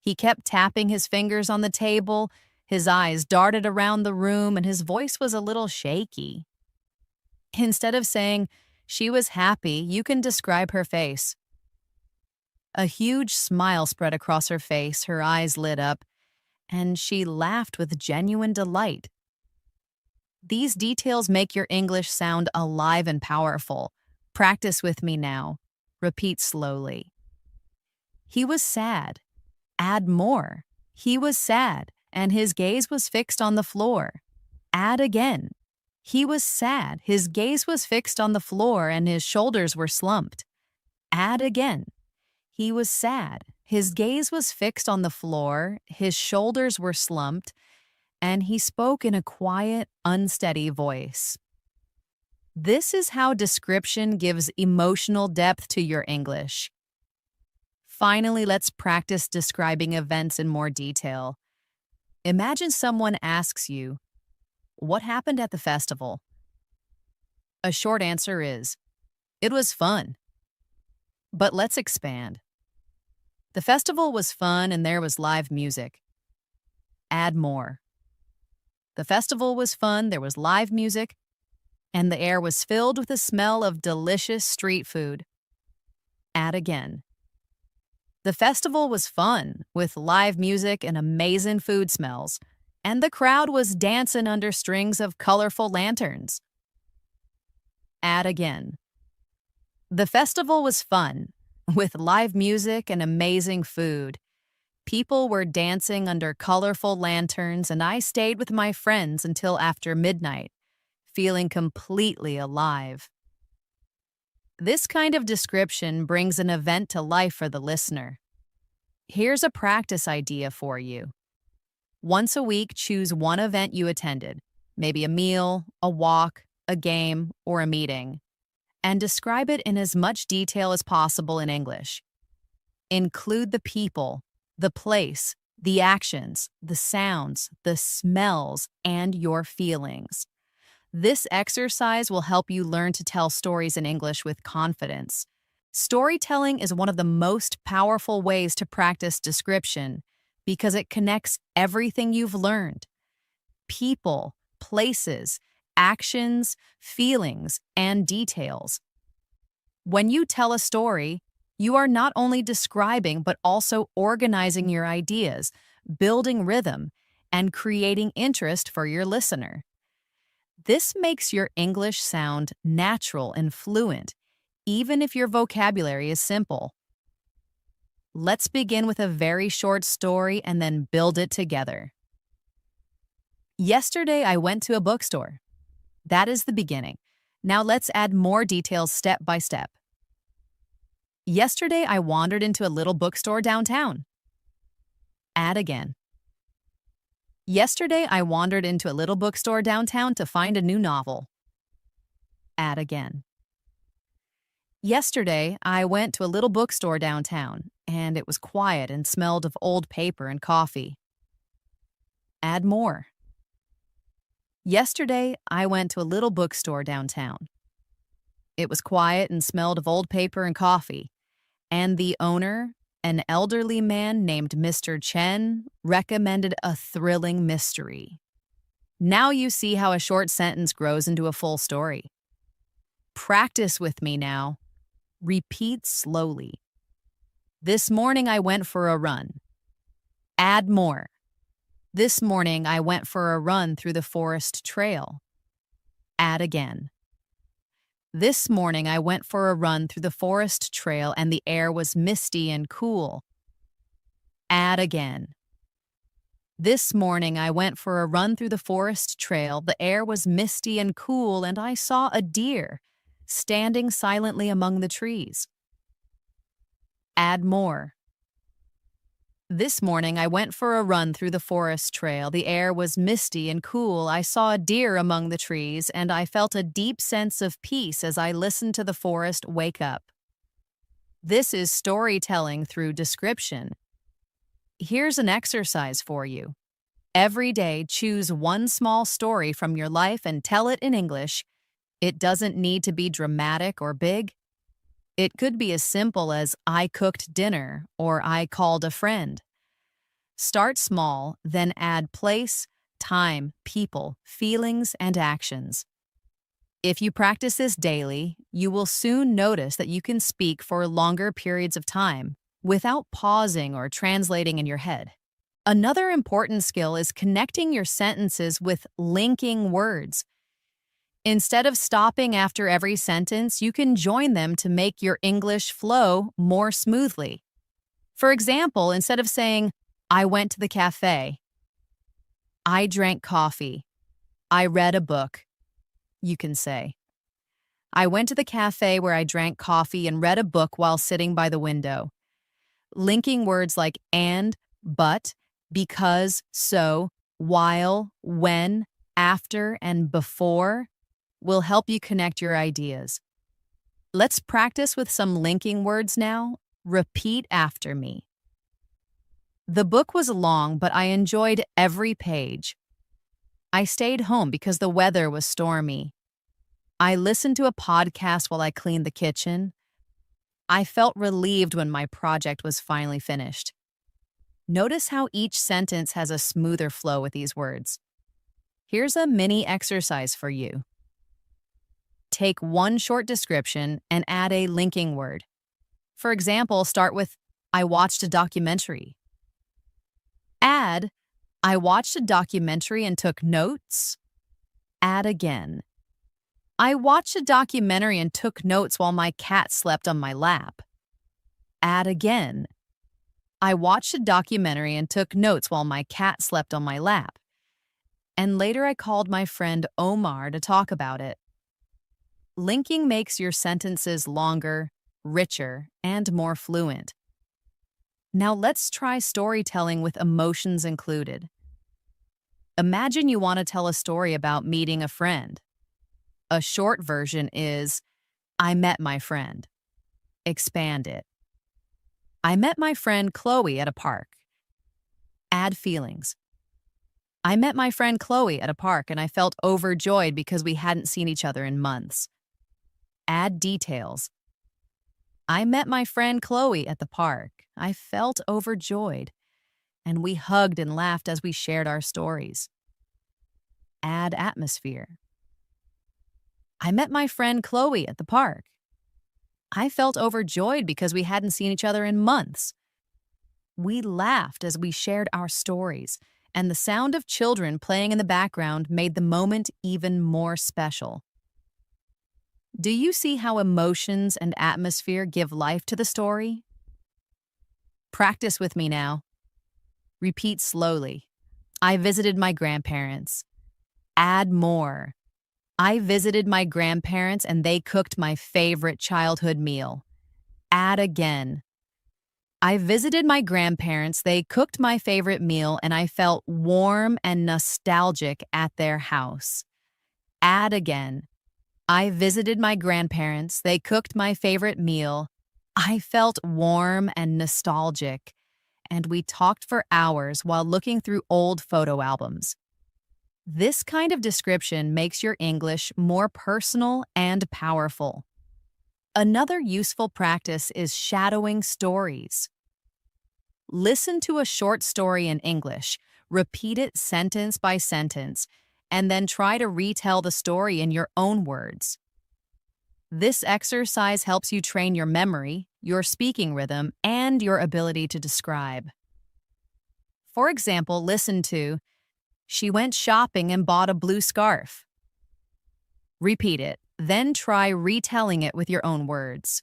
He kept tapping his fingers on the table, his eyes darted around the room, and his voice was a little shaky. Instead of saying, "She was happy," you can describe her face. A huge smile spread across her face, her eyes lit up, and she laughed with genuine delight. These details make your English sound alive and powerful. Practice with me now. Repeat slowly. He was sad. Add more. He was sad, and his gaze was fixed on the floor. Add again. He was sad. His gaze was fixed on the floor, and his shoulders were slumped. Add again. He was sad. His gaze was fixed on the floor, his shoulders were slumped, and he spoke in a quiet, unsteady voice. This is how description gives emotional depth to your English. Finally, let's practice describing events in more detail. Imagine someone asks you, "What happened at the festival?" A short answer is, "It was fun." But let's expand. The festival was fun and there was live music. Add more. The festival was fun, there was live music, and the air was filled with the smell of delicious street food. Add again. The festival was fun, with live music and amazing food smells, and the crowd was dancing under strings of colorful lanterns. Add again. The festival was fun, with live music and amazing food. People were dancing under colorful lanterns, and I stayed with my friends until after midnight, feeling completely alive. This kind of description brings an event to life for the listener. Here's a practice idea for you. Once a week, choose one event you attended, maybe a meal, a walk, a game, or a meeting, and describe it in as much detail as possible in English. Include the people, the place, the actions, the sounds, the smells, and your feelings. This exercise will help you learn to tell stories in English with confidence. Storytelling is one of the most powerful ways to practice description because it connects everything you've learned. People, places, actions, feelings, and details. When you tell a story, you are not only describing but also organizing your ideas, building rhythm, and creating interest for your listener. This makes your English sound natural and fluent, even if your vocabulary is simple. Let's begin with a very short story and then build it together. Yesterday, I went to a bookstore. That is the beginning. Now let's add more details step by step. Yesterday, I wandered into a little bookstore downtown. Add again. Yesterday, I wandered into a little bookstore downtown to find a new novel. Add again. Yesterday, I went to a little bookstore downtown, and it was quiet and smelled of old paper and coffee. Add more. Yesterday, I went to a little bookstore downtown. It was quiet and smelled of old paper and coffee. And the owner, an elderly man named Mr. Chen, recommended a thrilling mystery. Now you see how a short sentence grows into a full story. Practice with me now. Repeat slowly. This morning I went for a run. Add more. This morning I went for a run through the forest trail. Add again. This morning I went for a run through the forest trail and the air was misty and cool. Add again. This morning I went for a run through the forest trail, the air was misty and cool, and I saw a deer standing silently among the trees. Add more. This morning I went for a run through the forest trail. The air was misty and cool. I saw a deer among the trees, and I felt a deep sense of peace as I listened to the forest wake up. This is storytelling through description. Here's an exercise for you. Every day, choose one small story from your life and tell it in English. It doesn't need to be dramatic or big. It could be as simple as I cooked dinner or I called a friend. Start small, then add place, time, people, feelings, and actions. If you practice this daily, you will soon notice that you can speak for longer periods of time without pausing or translating in your head. Another important skill is connecting your sentences with linking words. Instead of stopping after every sentence, you can join them to make your English flow more smoothly. For example, instead of saying, I went to the cafe, I drank coffee, I read a book, you can say, I went to the cafe where I drank coffee and read a book while sitting by the window. Linking words like and, but, because, so, while, when, after, and before will help you connect your ideas. Let's practice with some linking words now. Repeat after me. The book was long, but I enjoyed every page. I stayed home because the weather was stormy. I listened to a podcast while I cleaned the kitchen. I felt relieved when my project was finally finished. Notice how each sentence has a smoother flow with these words. Here's a mini exercise for you. Take one short description and add a linking word. For example, start with, I watched a documentary. Add, I watched a documentary and took notes. Add again. I watched a documentary and took notes while my cat slept on my lap. Add again. I watched a documentary and took notes while my cat slept on my lap. And later I called my friend Omar to talk about it. Linking makes your sentences longer, richer, and more fluent. Now let's try storytelling with emotions included. Imagine you want to tell a story about meeting a friend. A short version is, I met my friend. Expand it. I met my friend Chloe at a park. Add feelings. I met my friend Chloe at a park and I felt overjoyed because we hadn't seen each other in months. Add details. I met my friend Chloe at the park. I felt overjoyed, and we hugged and laughed as we shared our stories. Add atmosphere. I met my friend Chloe at the park. I felt overjoyed because we hadn't seen each other in months. We laughed as we shared our stories, and the sound of children playing in the background made the moment even more special. Do you see how emotions and atmosphere give life to the story? Practice with me now. Repeat slowly. I visited my grandparents. Add more. I visited my grandparents and they cooked my favorite childhood meal. Add again. I visited my grandparents, they cooked my favorite meal, and I felt warm and nostalgic at their house. Add again. I visited my grandparents, they cooked my favorite meal. I felt warm and nostalgic, and we talked for hours while looking through old photo albums. This kind of description makes your English more personal and powerful. Another useful practice is shadowing stories. Listen to a short story in English, repeat it sentence by sentence, and then try to retell the story in your own words. This exercise helps you train your memory, your speaking rhythm, and your ability to describe. For example, listen to, "She went shopping and bought a blue scarf." Repeat it, then try retelling it with your own words.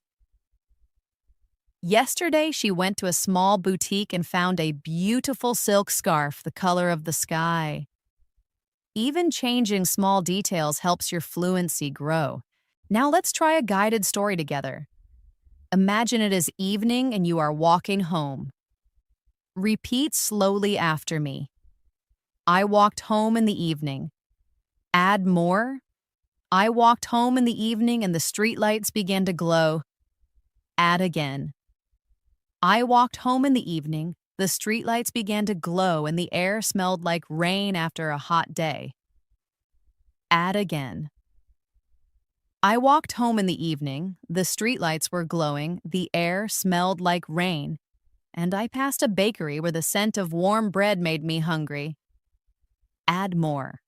"Yesterday, she went to a small boutique and found a beautiful silk scarf the color of the sky." Even changing small details helps your fluency grow. Now let's try a guided story together. Imagine it is evening and you are walking home. Repeat slowly after me. "I walked home in the evening." Add more. "I walked home in the evening and the streetlights began to glow." Add again. "I walked home in the evening, the streetlights began to glow and the air smelled like rain after a hot day." Add again. "I walked home in the evening, the streetlights were glowing, the air smelled like rain, and I passed a bakery where the scent of warm bread made me hungry." Add more.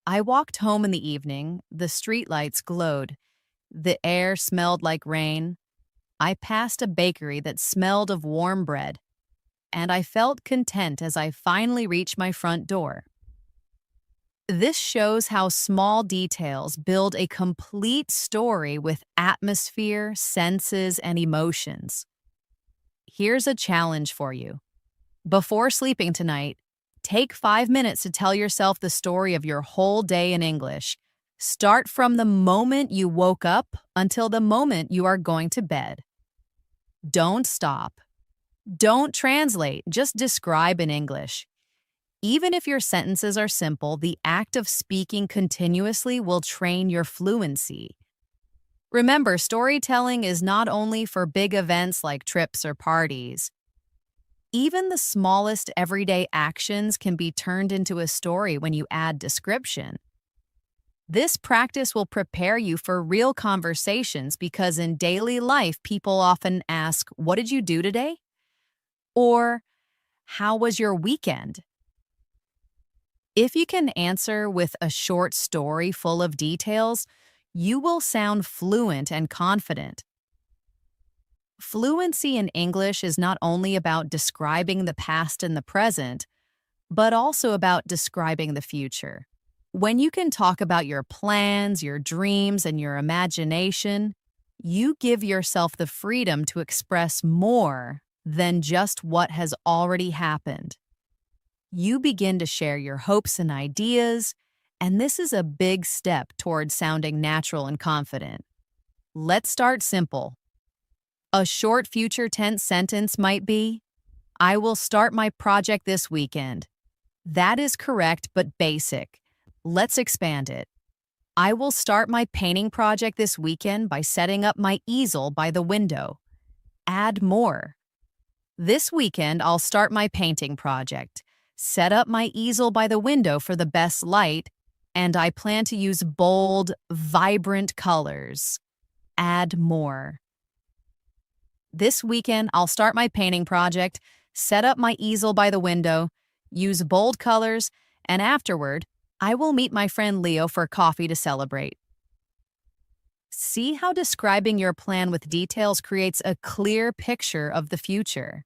"I walked home in the evening, the streetlights glowed, the air smelled like rain, I passed a bakery that smelled of warm bread, and I felt content as I finally reached my front door." This shows how small details build a complete story with atmosphere, senses, and emotions. Here's a challenge for you. Before sleeping tonight, take 5 minutes to tell yourself the story of your whole day in English. Start from the moment you woke up until the moment you are going to bed. Don't stop. Don't translate, just describe in English. Even if your sentences are simple, the act of speaking continuously will train your fluency. Remember, storytelling is not only for big events like trips or parties. Even the smallest everyday actions can be turned into a story when you add description. This practice will prepare you for real conversations because in daily life, people often ask, "What did you do today?" Or, "How was your weekend?" If you can answer with a short story full of details, you will sound fluent and confident. Fluency in English is not only about describing the past and the present, but also about describing the future. When you can talk about your plans, your dreams, and your imagination, you give yourself the freedom to express more than just what has already happened. You begin to share your hopes and ideas, and this is a big step towards sounding natural and confident. Let's start simple. A short future tense sentence might be, "I will start my project this weekend." That is correct but basic. Let's expand it. "I will start my painting project this weekend by setting up my easel by the window." Add more. "This weekend, I'll start my painting project. Set up my easel by the window for the best light, and I plan to use bold, vibrant colors." Add more. "This weekend, I'll start my painting project, set up my easel by the window, use bold colors, and afterward, I will meet my friend Leo for coffee to celebrate." See how describing your plan with details creates a clear picture of the future.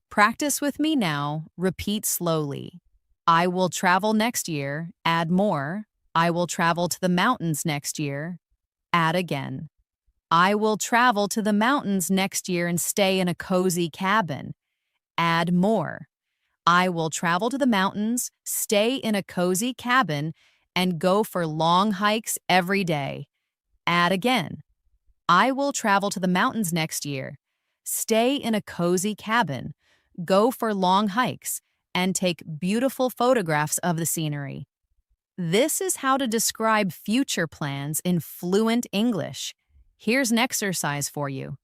Practice with me now. Repeat slowly. "I will travel next year." Add more. "I will travel to the mountains next year." Add again. "I will travel to the mountains next year and stay in a cozy cabin." Add more. "I will travel to the mountains, stay in a cozy cabin, and go for long hikes every day." Add again. "I will travel to the mountains next year, stay in a cozy cabin, go for long hikes, and take beautiful photographs of the scenery." This is how to describe future plans in fluent English. Here's an exercise for you.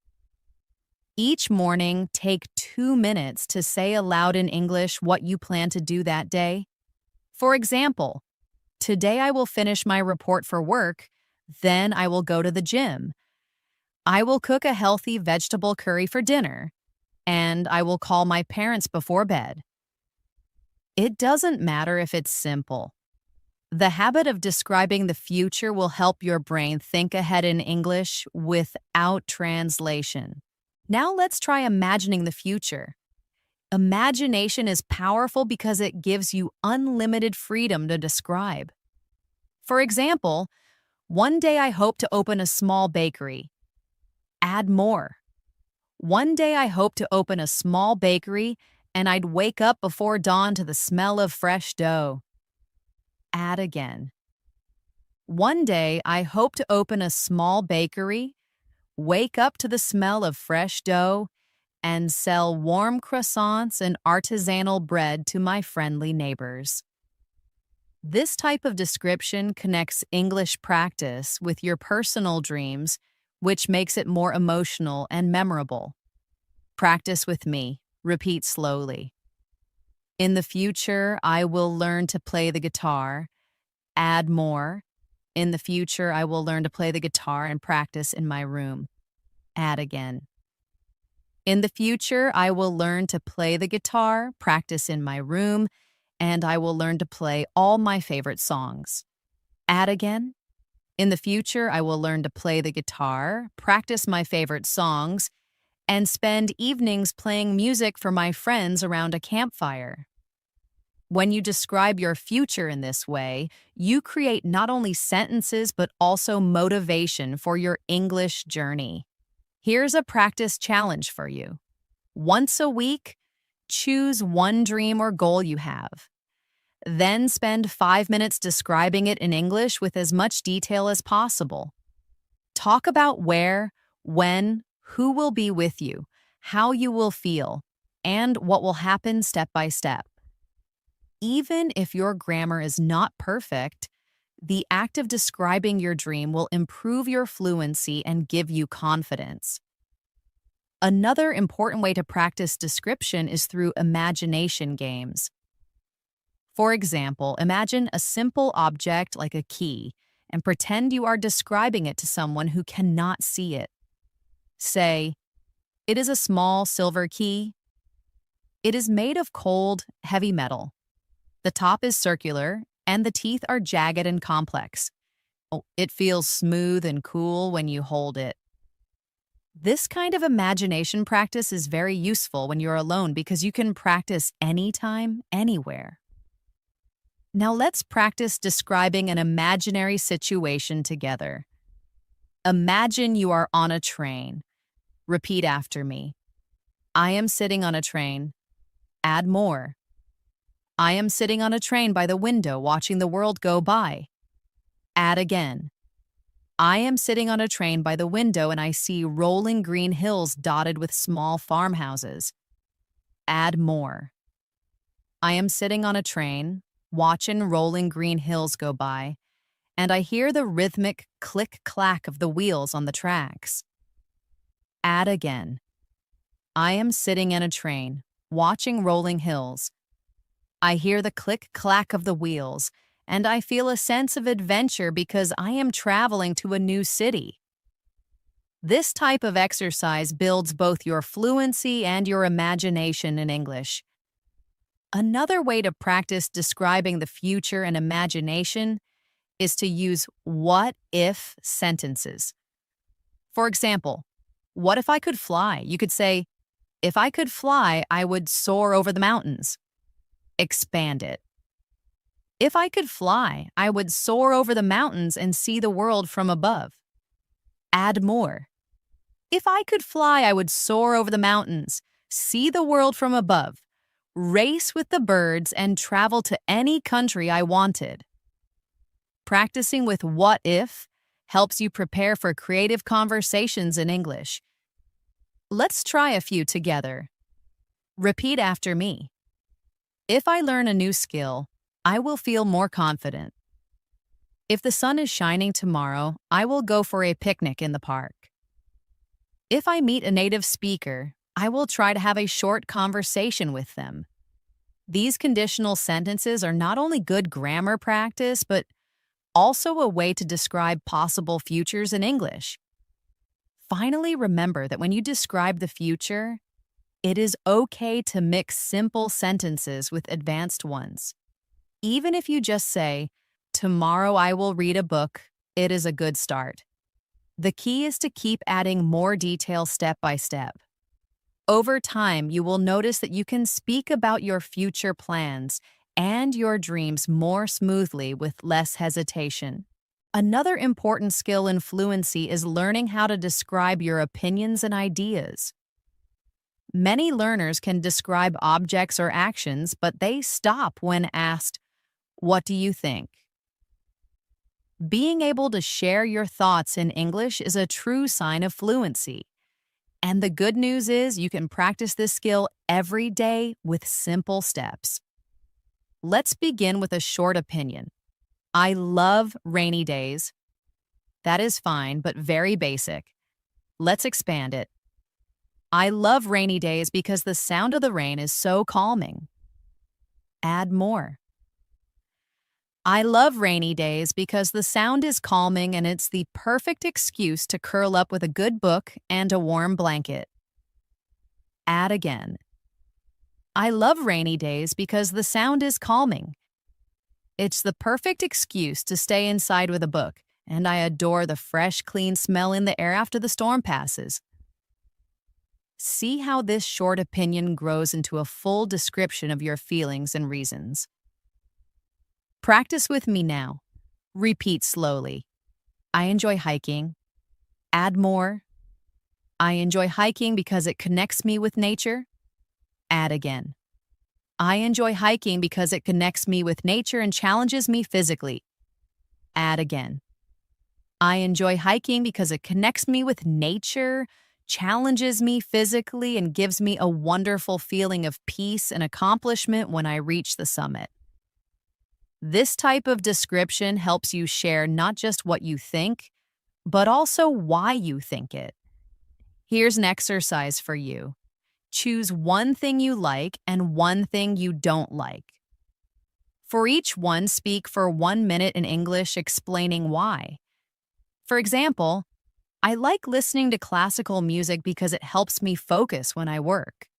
Each morning, take 2 minutes to say aloud in English what you plan to do that day. For example, "Today I will finish my report for work, then I will go to the gym. I will cook a healthy vegetable curry for dinner, and I will call my parents before bed. It doesn't matter if it's simple. The habit of describing the future will help your brain think ahead in English without translation. Now let's try imagining the future. Imagination is powerful because it gives you unlimited freedom to describe. For example, one day I hope to open a small bakery. Add more. One day I hope to open a small bakery and I'd wake up before dawn to the smell of fresh dough. Add again. One day I hope to open a small bakery, wake up to the smell of fresh dough, and sell warm croissants and artisanal bread to my friendly neighbors. This type of description connects English practice with your personal dreams, which makes it more emotional and memorable. Practice with me. Repeat slowly. In the future, I will learn to play the guitar. Add more. In the future, I will learn to play the guitar and practice in my room. Add again. In the future, I will learn to play the guitar, practice in my room, and I will learn to play all my favorite songs. Add again. In the future, I will learn to play the guitar, practice my favorite songs, and spend evenings playing music for my friends around a campfire. When you describe your future in this way, you create not only sentences but also motivation for your English journey. Here's a practice challenge for you. Once a week, choose one dream or goal you have. Then spend 5 minutes describing it in English with as much detail as possible. Talk about where, when, who will be with you, how you will feel, and what will happen step by step. Even if your grammar is not perfect, the act of describing your dream will improve your fluency and give you confidence. Another important way to practice description is through imagination games. For example, imagine a simple object like a key and pretend you are describing it to someone who cannot see it. Say, "It is a small silver key. It is made of cold, heavy metal. The top is circular, and the teeth are jagged and complex. Oh, it feels smooth and cool when you hold it." This kind of imagination practice is very useful when you're alone because you can practice anytime, anywhere. Now let's practice describing an imaginary situation together. Imagine you are on a train. Repeat after me. I am sitting on a train. Add more. I am sitting on a train by the window watching the world go by. Add again. I am sitting on a train by the window and I see rolling green hills dotted with small farmhouses. Add more. I am sitting on a train, watching rolling green hills go by, and I hear the rhythmic click-clack of the wheels on the tracks. Add again. I am sitting in a train, watching rolling hills. I hear the click-clack of the wheels, and I feel a sense of adventure because I am traveling to a new city. This type of exercise builds both your fluency and your imagination in English. Another way to practice describing the future and imagination is to use what-if sentences. For example, what if I could fly? You could say, if I could fly, I would soar over the mountains. Expand it. If I could fly, I would soar over the mountains and see the world from above. Add more. If I could fly, I would soar over the mountains, see the world from above, race with the birds, and travel to any country I wanted. Practicing with what if helps you prepare for creative conversations in English. Let's try a few together. Repeat after me. If I learn a new skill, I will feel more confident. If the sun is shining tomorrow, I will go for a picnic in the park. If I meet a native speaker, I will try to have a short conversation with them. These conditional sentences are not only good grammar practice, but also a way to describe possible futures in English. Finally, remember that when you describe the future, it is okay to mix simple sentences with advanced ones. Even if you just say, "Tomorrow I will read a book," it is a good start. The key is to keep adding more detail step by step. Over time, you will notice that you can speak about your future plans and your dreams more smoothly with less hesitation. Another important skill in fluency is learning how to describe your opinions and ideas. Many learners can describe objects or actions, but they stop when asked, "What do you think?" Being able to share your thoughts in English is a true sign of fluency. And the good news is you can practice this skill every day with simple steps. Let's begin with a short opinion. I love rainy days. That is fine, but very basic. Let's expand it. I love rainy days because the sound of the rain is so calming. Add more. I love rainy days because the sound is calming and it's the perfect excuse to curl up with a good book and a warm blanket. Add again. I love rainy days because the sound is calming. It's the perfect excuse to stay inside with a book, and I adore the fresh, clean smell in the air after the storm passes. See how this short opinion grows into a full description of your feelings and reasons. Practice with me now. Repeat slowly. I enjoy hiking. Add more. I enjoy hiking because it connects me with nature. Add again. I enjoy hiking because it connects me with nature and challenges me physically. Add again. I enjoy hiking because it connects me with nature, challenges me physically, and gives me a wonderful feeling of peace and accomplishment when I reach the summit. This type of description helps you share not just what you think, but also why you think it. Here's an exercise for you. Choose one thing you like and one thing you don't like. For each one, speak for 1 minute in English explaining why. For example, I like listening to classical music because it helps me focus when I work.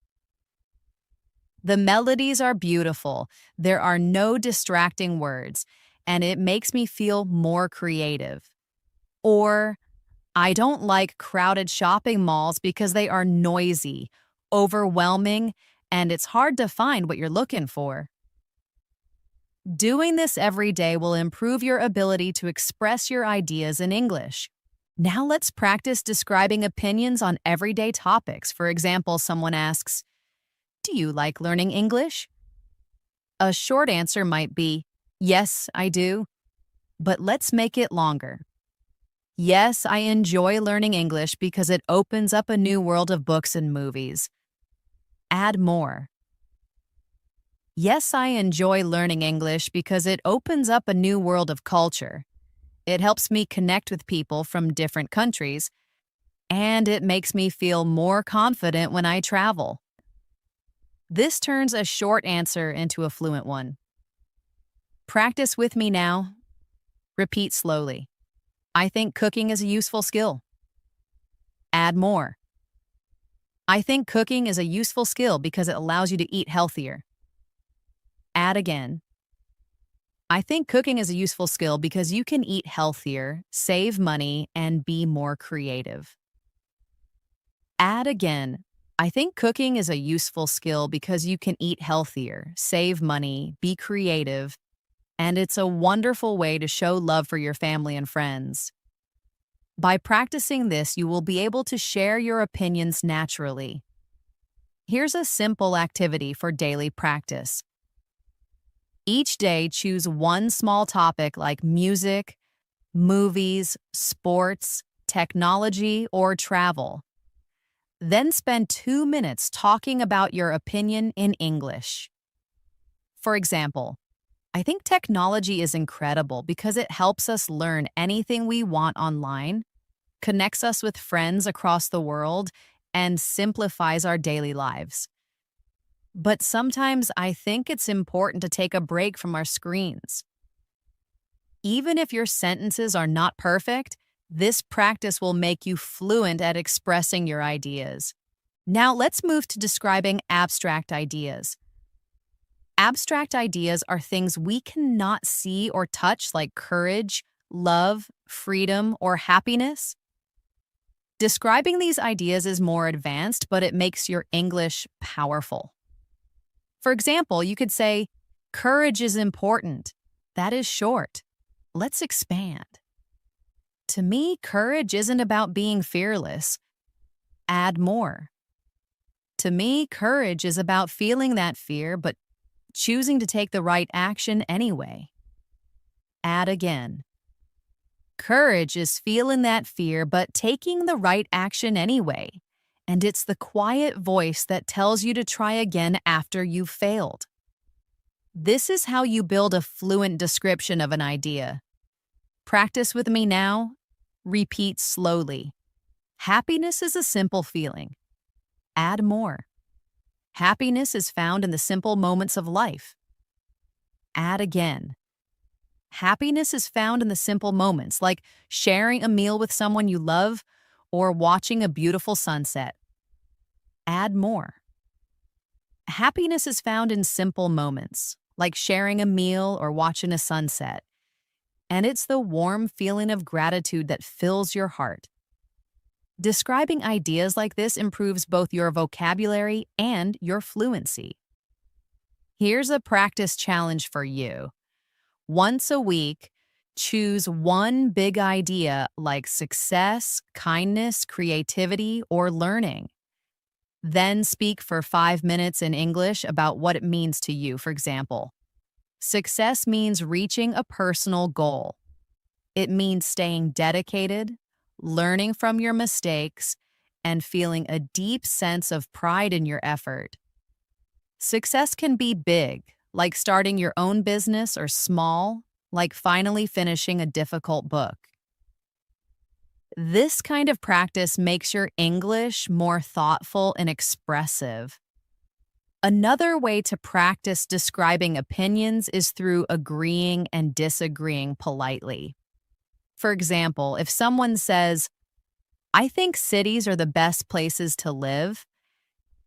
The melodies are beautiful, there are no distracting words, and it makes me feel more creative. Or, I don't like crowded shopping malls because they are noisy, overwhelming, and it's hard to find what you're looking for. Doing this every day will improve your ability to express your ideas in English. Now let's practice describing opinions on everyday topics. For example, someone asks, "Do you like learning English?" A short answer might be, "Yes, I do." But let's make it longer. Yes, I enjoy learning English because it opens up a new world of books and movies. Add more. Yes, I enjoy learning English because it opens up a new world of culture. It helps me connect with people from different countries, and it makes me feel more confident when I travel. This turns a short answer into a fluent one. Practice with me now. Repeat slowly. I think cooking is a useful skill. Add more. I think cooking is a useful skill because it allows you to eat healthier. Add again. I think cooking is a useful skill because you can eat healthier, save money, and be more creative. Add again. I think cooking is a useful skill because you can eat healthier, save money, be creative, and it's a wonderful way to show love for your family and friends. By practicing this, you will be able to share your opinions naturally. Here's a simple activity for daily practice. Each day, choose one small topic like music, movies, sports, technology, or travel. Then spend 2 minutes talking about your opinion in English. For example, I think technology is incredible because it helps us learn anything we want online, connects us with friends across the world, and simplifies our daily lives. But sometimes I think it's important to take a break from our screens. Even if your sentences are not perfect, This practice will make you fluent at expressing your ideas. Now let's move to describing abstract ideas. Abstract ideas are things we cannot see or touch, like courage, love, freedom, or happiness. Describing these ideas is more advanced, but it makes your English powerful. For example, you could say, courage is important. That is short. Let's expand. To me, courage isn't about being fearless. Add more. To me, courage is about feeling that fear, but choosing to take the right action anyway. Add again. Courage is feeling that fear, but taking the right action anyway. And it's the quiet voice that tells you to try again after you've failed. This is how you build a fluent description of an idea. Practice with me now. Repeat slowly. Happiness is a simple feeling. Add more. Happiness is found in the simple moments of life. Add again. Happiness is found in the simple moments, like sharing a meal with someone you love or watching a beautiful sunset. Add more. Happiness is found in simple moments, like sharing a meal or watching a sunset. And it's the warm feeling of gratitude that fills your heart. Describing ideas like this improves both your vocabulary and your fluency. Here's a practice challenge for you. Once a week, choose one big idea like success, kindness, creativity, or learning. Then speak for 5 minutes in English about what it means to you. For example, success means reaching a personal goal. It means staying dedicated, learning from your mistakes, and feeling a deep sense of pride in your effort. Success can be big, like starting your own business, or small, like finally finishing a difficult book. This kind of practice makes your English more thoughtful and expressive. Another way to practice describing opinions is through agreeing and disagreeing politely. For example, if someone says, I think cities are the best places to live,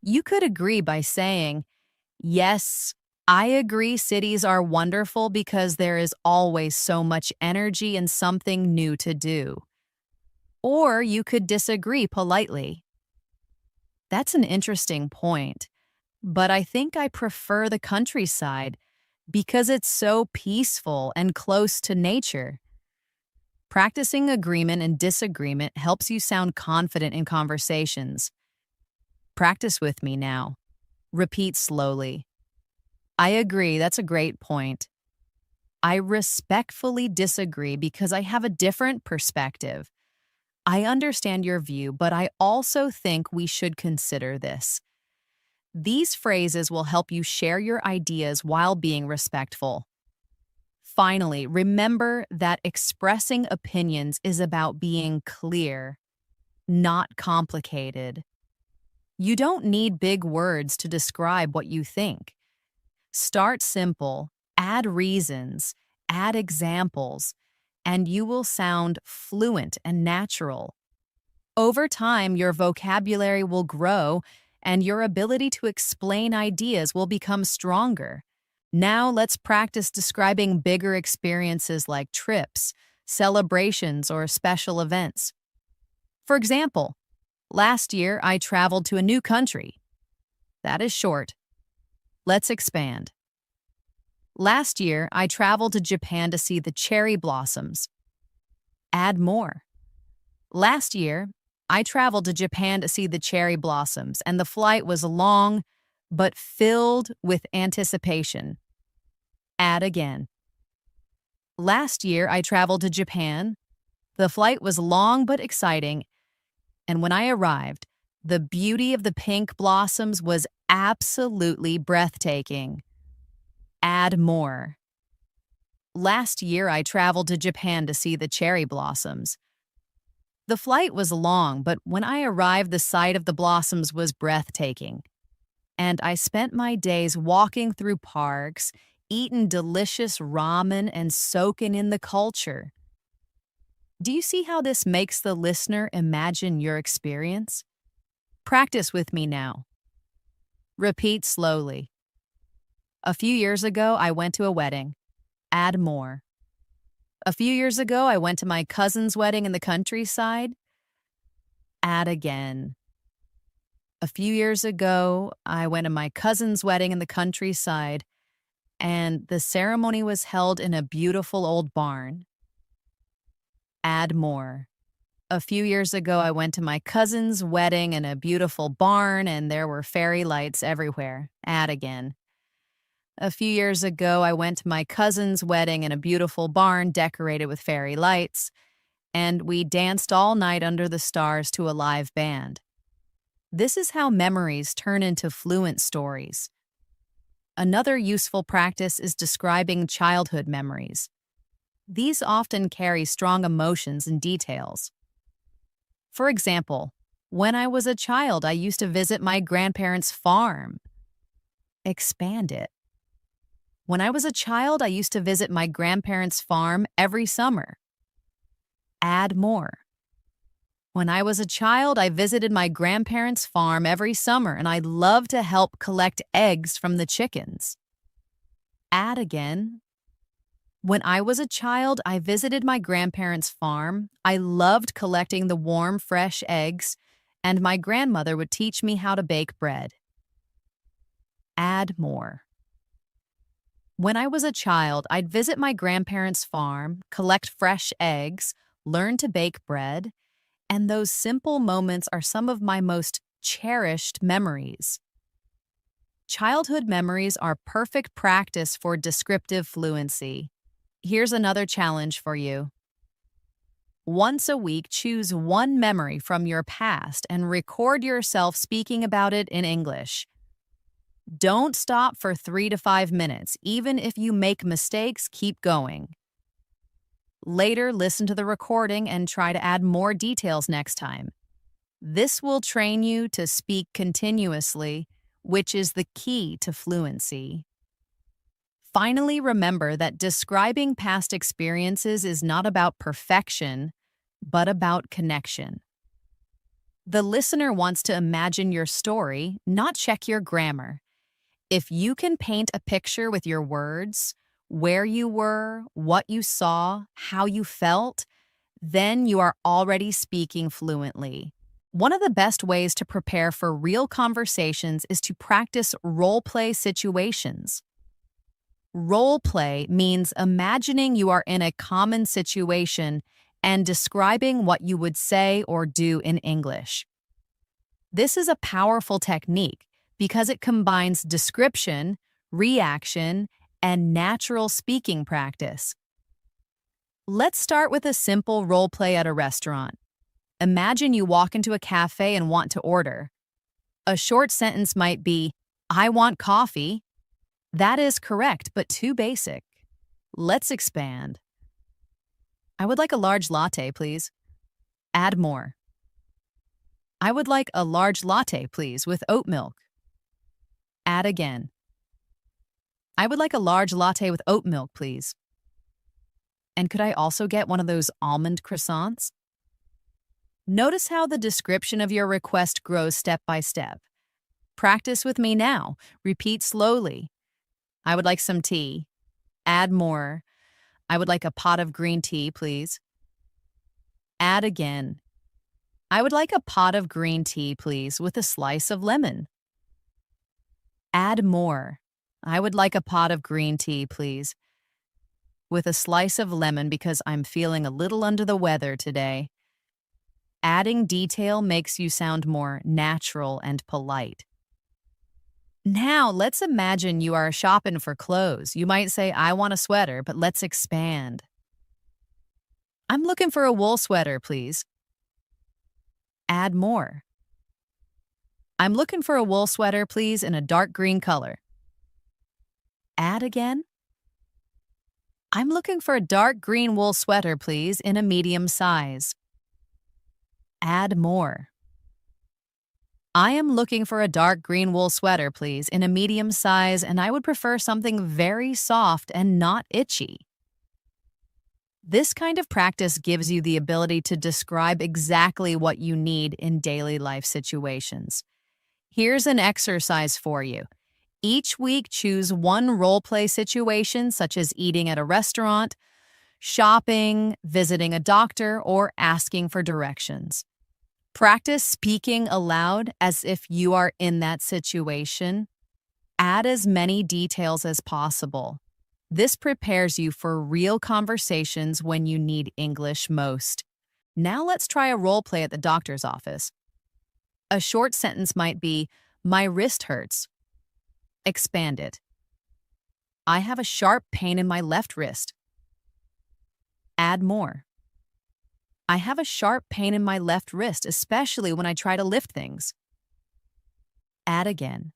you could agree by saying, yes, I agree cities are wonderful because there is always so much energy and something new to do. Or you could disagree politely. That's an interesting point, but I think I prefer the countryside because it's so peaceful and close to nature. Practicing agreement and disagreement helps you sound confident in conversations. Practice with me now. Repeat slowly. I agree, that's a great point. I respectfully disagree because I have a different perspective. I understand your view, but I also think we should consider this. These phrases will help you share your ideas while being respectful. Finally, remember that expressing opinions is about being clear, not complicated. You don't need big words to describe what you think. Start simple, add reasons, add examples, and you will sound fluent and natural. Over time, your vocabulary will grow and your ability to explain ideas will become stronger. Now let's practice describing bigger experiences like trips, celebrations, or special events. For example, last year I traveled to a new country. That is short. Let's expand. Last year, I traveled to Japan to see the cherry blossoms. Add more. Last year, I traveled to Japan to see the cherry blossoms, and the flight was long, but filled with anticipation. Add again. Last year, I traveled to Japan. The flight was long but exciting, and when I arrived, the beauty of the pink blossoms was absolutely breathtaking. Add more. Last year, I traveled to Japan to see the cherry blossoms. The flight was long, but when I arrived, the sight of the blossoms was breathtaking. And I spent my days walking through parks, eating delicious ramen, and soaking in the culture. Do you see how this makes the listener imagine your experience? Practice with me now. Repeat slowly. A few years ago, I went to a wedding. Add more. A few years ago, I went to my cousin's wedding in the countryside. Add again. A few years ago, I went to my cousin's wedding in the countryside, and the ceremony was held in a beautiful old barn. Add more. A few years ago, I went to my cousin's wedding in a beautiful barn, and there were fairy lights everywhere. Add again. A few years ago, I went to my cousin's wedding in a beautiful barn decorated with fairy lights, and we danced all night under the stars to a live band. This is how memories turn into fluent stories. Another useful practice is describing childhood memories. These often carry strong emotions and details. For example, when I was a child, I used to visit my grandparents' farm. Expand it. When I was a child, I used to visit my grandparents' farm every summer. Add more. When I was a child, I visited my grandparents' farm every summer, and I loved to help collect eggs from the chickens. Add again. When I was a child, I visited my grandparents' farm. I loved collecting the warm, fresh eggs, and my grandmother would teach me how to bake bread. Add more. When I was a child, I'd visit my grandparents' farm, collect fresh eggs, learn to bake bread, and those simple moments are some of my most cherished memories. Childhood memories are perfect practice for descriptive fluency. Here's another challenge for you. Once a week, choose one memory from your past and record yourself speaking about it in English. Don't stop for 3 to 5 minutes. Even if you make mistakes, keep going. Later, listen to the recording and try to add more details next time. This will train you to speak continuously, which is the key to fluency. Finally, remember that describing past experiences is not about perfection, but about connection. The listener wants to imagine your story, not check your grammar. If you can paint a picture with your words, where you were, what you saw, how you felt, then you are already speaking fluently. One of the best ways to prepare for real conversations is to practice role-play situations. Role-play means imagining you are in a common situation and describing what you would say or do in English. This is a powerful technique because it combines description, reaction, and natural speaking practice. Let's start with a simple role play at a restaurant. Imagine you walk into a cafe and want to order. A short sentence might be, "I want coffee." That is correct, but too basic. Let's expand. "I would like a large latte, please." Add more. "I would like a large latte, please, with oat milk." Add again. "I would like a large latte with oat milk, please. And could I also get one of those almond croissants?" Notice how the description of your request grows step by step. Practice with me now. Repeat slowly. "I would like some tea." Add more. "I would like a pot of green tea, please." Add again. "I would like a pot of green tea, please, with a slice of lemon." Add more. "I would like a pot of green tea, please, with a slice of lemon because I'm feeling a little under the weather today." Adding detail makes you sound more natural and polite. Now, let's imagine you are shopping for clothes. You might say, "I want a sweater," but let's expand. "I'm looking for a wool sweater, please." Add more. "I'm looking for a wool sweater, please, in a dark green color." Add again. "I'm looking for a dark green wool sweater, please, in a medium size." Add more. "I am looking for a dark green wool sweater, please, in a medium size, and I would prefer something very soft and not itchy." This kind of practice gives you the ability to describe exactly what you need in daily life situations. Here's an exercise for you. Each week, choose one role play situation, such as eating at a restaurant, shopping, visiting a doctor, or asking for directions. Practice speaking aloud as if you are in that situation. Add as many details as possible. This prepares you for real conversations when you need English most. Now let's try a role play at the doctor's office. A short sentence might be, "My wrist hurts." Expand it. "I have a sharp pain in my left wrist." Add more. "I have a sharp pain in my left wrist, especially when I try to lift things." Add again.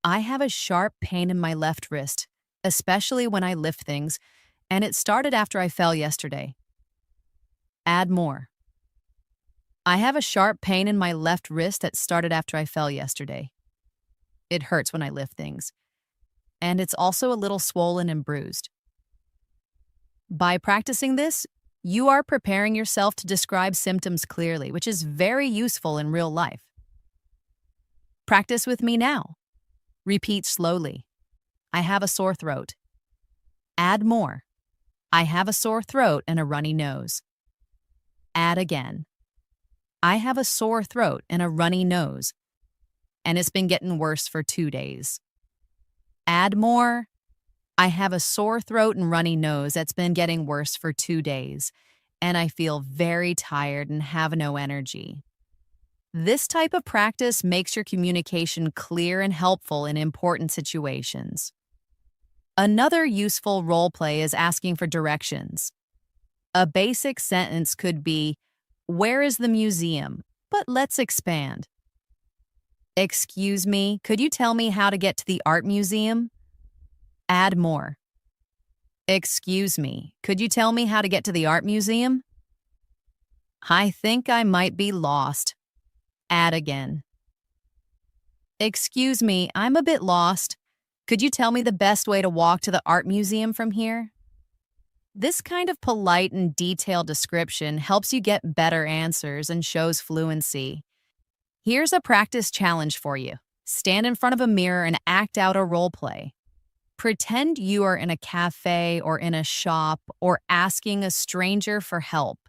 "I have a sharp pain in my left wrist, especially when I lift things, and it started after I fell yesterday." Add more. "I have a sharp pain in my left wrist that started after I fell yesterday. It hurts when I lift things, and it's also a little swollen and bruised." By practicing this, you are preparing yourself to describe symptoms clearly, which is very useful in real life. Practice with me now. Repeat slowly. "I have a sore throat." Add more. "I have a sore throat and a runny nose." Add again. "I have a sore throat and a runny nose, and it's been getting worse for 2 days." Add more. "I have a sore throat and runny nose that's been getting worse for 2 days, and I feel very tired and have no energy." This type of practice makes your communication clear and helpful in important situations. Another useful role play is asking for directions. A basic sentence could be, "Where is the museum?" But let's expand. "Excuse me, could you tell me how to get to the art museum?" Add more. "Excuse me, could you tell me how to get to the art museum?" "I think I might be lost." Add again. "Excuse me, I'm a bit lost. Could you tell me the best way to walk to the art museum from here?" This kind of polite and detailed description helps you get better answers and shows fluency. Here's a practice challenge for you. Stand in front of a mirror and act out a role play. Pretend you are in a cafe or in a shop or asking a stranger for help.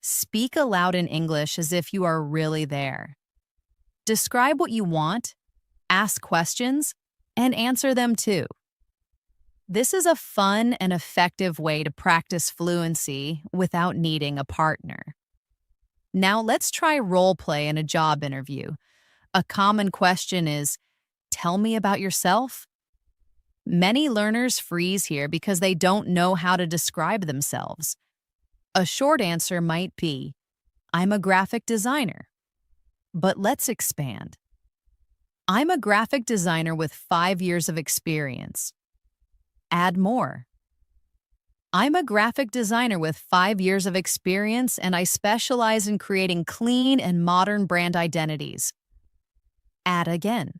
Speak aloud in English as if you are really there. Describe what you want, ask questions, and answer them too. This is a fun and effective way to practice fluency without needing a partner. Now let's try role play in a job interview. A common question is, "Tell me about yourself." Many learners freeze here because they don't know how to describe themselves. A short answer might be, "I'm a graphic designer." But let's expand. "I'm a graphic designer with 5 years of experience." Add more. "I'm a graphic designer with 5 years of experience, and I specialize in creating clean and modern brand identities." Add again.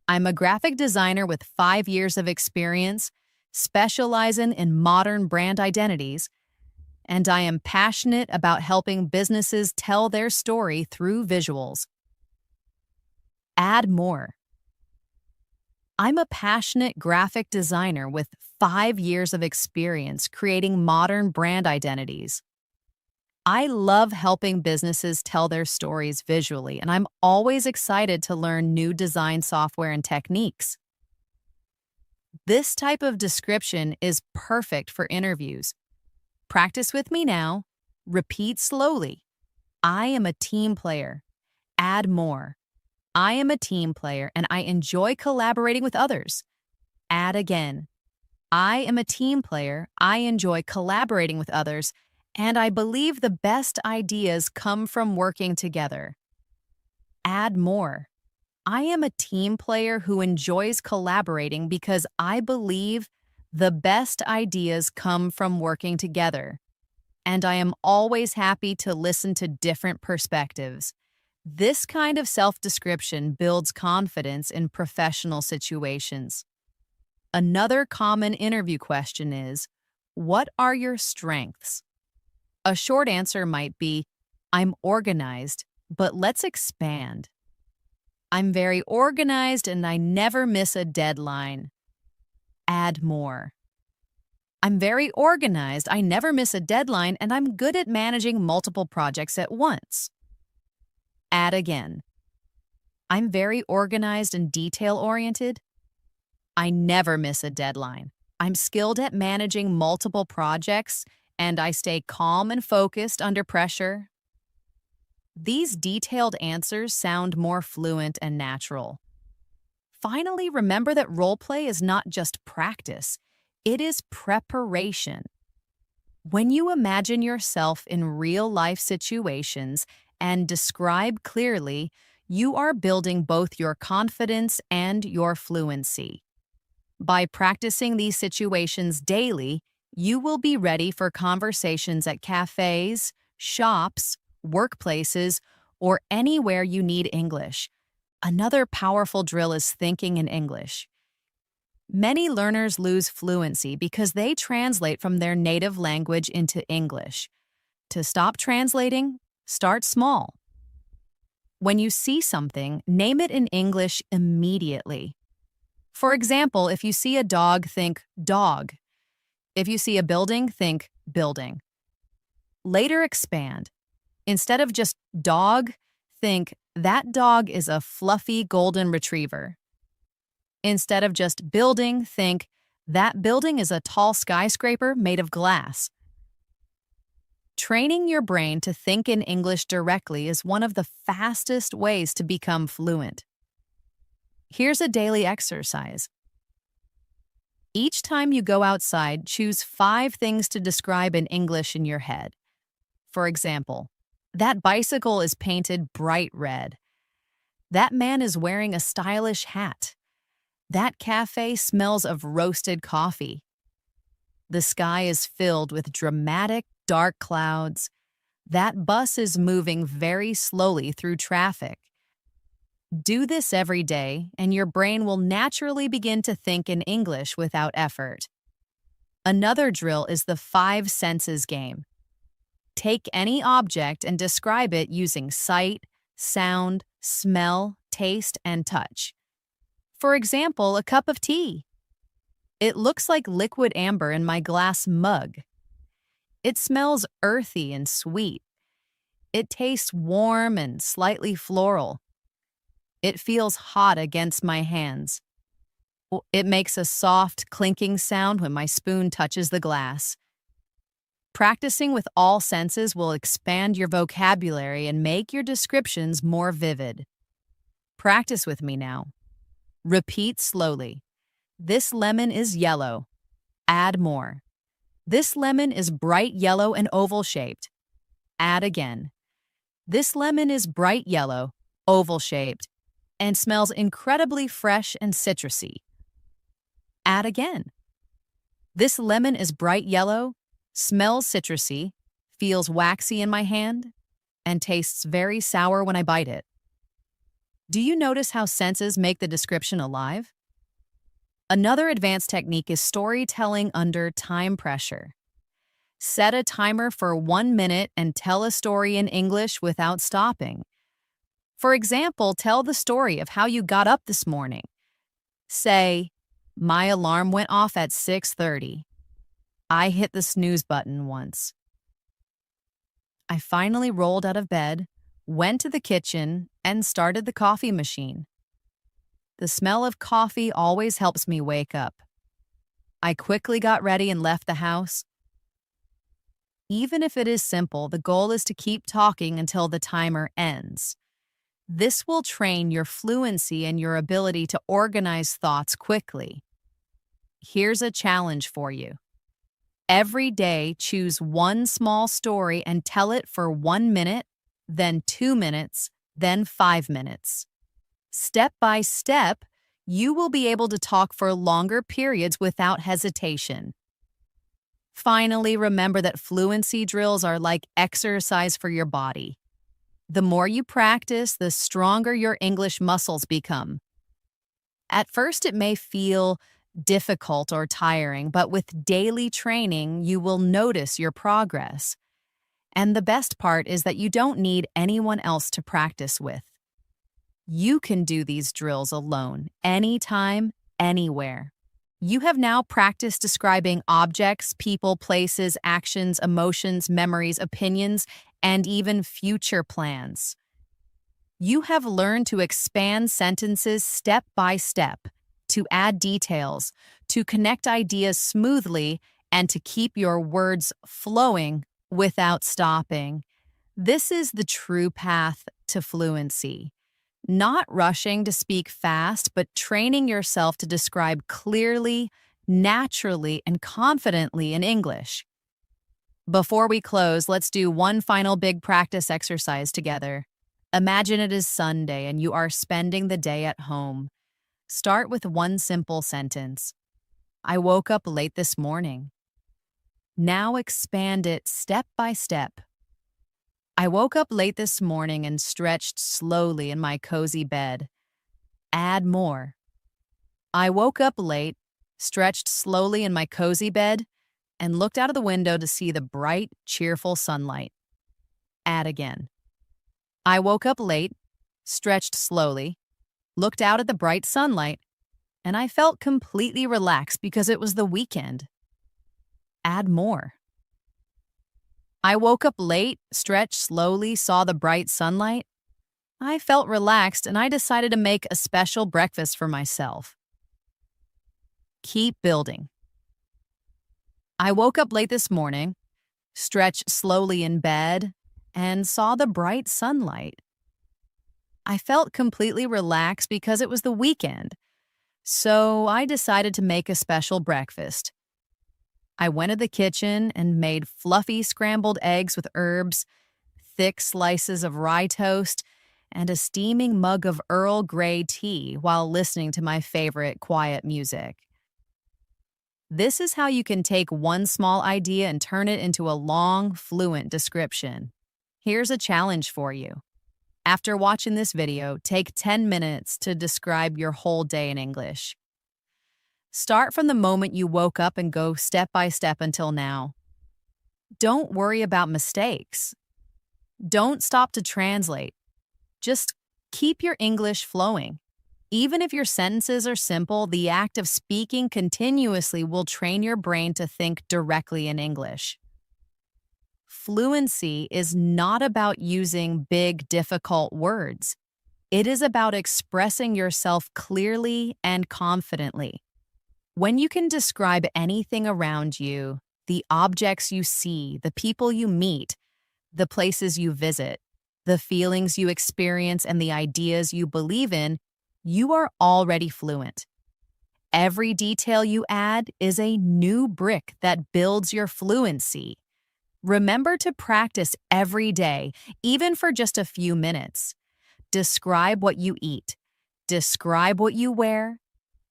"I'm a graphic designer with 5 years of experience, specializing in modern brand identities, and I am passionate about helping businesses tell their story through visuals." Add more. "I'm a passionate graphic designer with 5 years of experience creating modern brand identities. I love helping businesses tell their stories visually, and I'm always excited to learn new design software and techniques." This type of description is perfect for interviews. Practice with me now. Repeat slowly. "I am a team player." Add more. "I am a team player and I enjoy collaborating with others." Add again. "I am a team player, I enjoy collaborating with others, and I believe the best ideas come from working together." Add more. "I am a team player who enjoys collaborating because I believe the best ideas come from working together, and I am always happy to listen to different perspectives." This kind of self-description builds confidence in professional situations. Another common interview question is, What are your strengths? A short answer might be, I'm organized, but let's expand. I'm very organized and I never miss a deadline. Add more. I'm very organized, I never miss a deadline, and I'm good at managing multiple projects at once. Add again. I'm very organized and detail-oriented. I never miss a deadline. I'm skilled at managing multiple projects, and I stay calm and focused under pressure. These detailed answers sound more fluent and natural. Finally, remember that roleplay is not just practice, it is preparation. When you imagine yourself in real-life situations and describe clearly, you are building both your confidence and your fluency. By practicing these situations daily, you will be ready for conversations at cafes, shops, workplaces, or anywhere you need English. Another powerful drill is thinking in English. Many learners lose fluency because they translate from their native language into English. To stop translating, start small. When you see something, name it in English immediately. For example, if you see a dog, think dog. If you see a building, think building. Later expand. Instead of just dog, think that dog is a fluffy golden retriever. Instead of just building, think that building is a tall skyscraper made of glass. Training your brain to think in English directly is one of the fastest ways to become fluent. Here's a daily exercise. Each time you go outside, choose 5 things to describe in English in your head. For example, that bicycle is painted bright red. That man is wearing a stylish hat. That cafe smells of roasted coffee. The sky is filled with dramatic, dark clouds. That bus is moving very slowly through traffic. Do this every day, and your brain will naturally begin to think in English without effort. Another drill is the 5 senses game. Take any object and describe it using sight, sound, smell, taste, and touch. For example, a cup of tea. It looks like liquid amber in my glass mug. It smells earthy and sweet. It tastes warm and slightly floral. It feels hot against my hands. It makes a soft, clinking sound when my spoon touches the glass. Practicing with all senses will expand your vocabulary and make your descriptions more vivid. Practice with me now. Repeat slowly. This lemon is yellow. Add more. This lemon is bright yellow and oval-shaped. Add again. This lemon is bright yellow, oval-shaped, and smells incredibly fresh and citrusy. Add again. This lemon is bright yellow, smells citrusy, feels waxy in my hand, and tastes very sour when I bite it. Do you notice how senses make the description alive? Another advanced technique is storytelling under time pressure. Set a timer for 1 minute and tell a story in English without stopping. For example, tell the story of how you got up this morning. Say, my alarm went off at 6:30. I hit the snooze button once. I finally rolled out of bed, went to the kitchen, and started the coffee machine. The smell of coffee always helps me wake up. I quickly got ready and left the house. Even if it is simple, the goal is to keep talking until the timer ends. This will train your fluency and your ability to organize thoughts quickly. Here's a challenge for you. Every day, choose one small story and tell it for 1 minute, then 2 minutes, then 5 minutes. Step by step, you will be able to talk for longer periods without hesitation. Finally, remember that fluency drills are like exercise for your body. The more you practice, the stronger your English muscles become. At first, it may feel difficult or tiring, but with daily training, you will notice your progress. And the best part is that you don't need anyone else to practice with. You can do these drills alone, anytime, anywhere. You have now practiced describing objects, people, places, actions, emotions, memories, opinions, and even future plans. You have learned to expand sentences step by step, to add details, to connect ideas smoothly, and to keep your words flowing without stopping. This is the true path to fluency. Not rushing to speak fast, but training yourself to describe clearly, naturally, and confidently in English. Before we close, let's do one final big practice exercise together. Imagine it is Sunday and you are spending the day at home. Start with one simple sentence. I woke up late this morning. Now expand it step by step. I woke up late this morning and stretched slowly in my cozy bed. Add more. I woke up late, stretched slowly in my cozy bed, and looked out of the window to see the bright, cheerful sunlight. Add again. I woke up late, stretched slowly, looked out at the bright sunlight, and I felt completely relaxed because it was the weekend. Add more. I woke up late, stretched slowly, saw the bright sunlight. I felt relaxed and I decided to make a special breakfast for myself. Keep building. I woke up late this morning, stretched slowly in bed, and saw the bright sunlight. I felt completely relaxed because it was the weekend, so I decided to make a special breakfast. I went to the kitchen and made fluffy scrambled eggs with herbs, thick slices of rye toast, and a steaming mug of Earl Grey tea while listening to my favorite quiet music. This is how you can take one small idea and turn it into a long, fluent description. Here's a challenge for you. After watching this video, take 10 minutes to describe your whole day in English. Start from the moment you woke up and go step by step until now. Don't worry about mistakes. Don't stop to translate. Just keep your English flowing. Even if your sentences are simple, the act of speaking continuously will train your brain to think directly in English. Fluency is not about using big, difficult words. It is about expressing yourself clearly and confidently. When you can describe anything around you, the objects you see, the people you meet, the places you visit, the feelings you experience, and the ideas you believe in, you are already fluent. Every detail you add is a new brick that builds your fluency. Remember to practice every day, even for just a few minutes. Describe what you eat. Describe what you wear.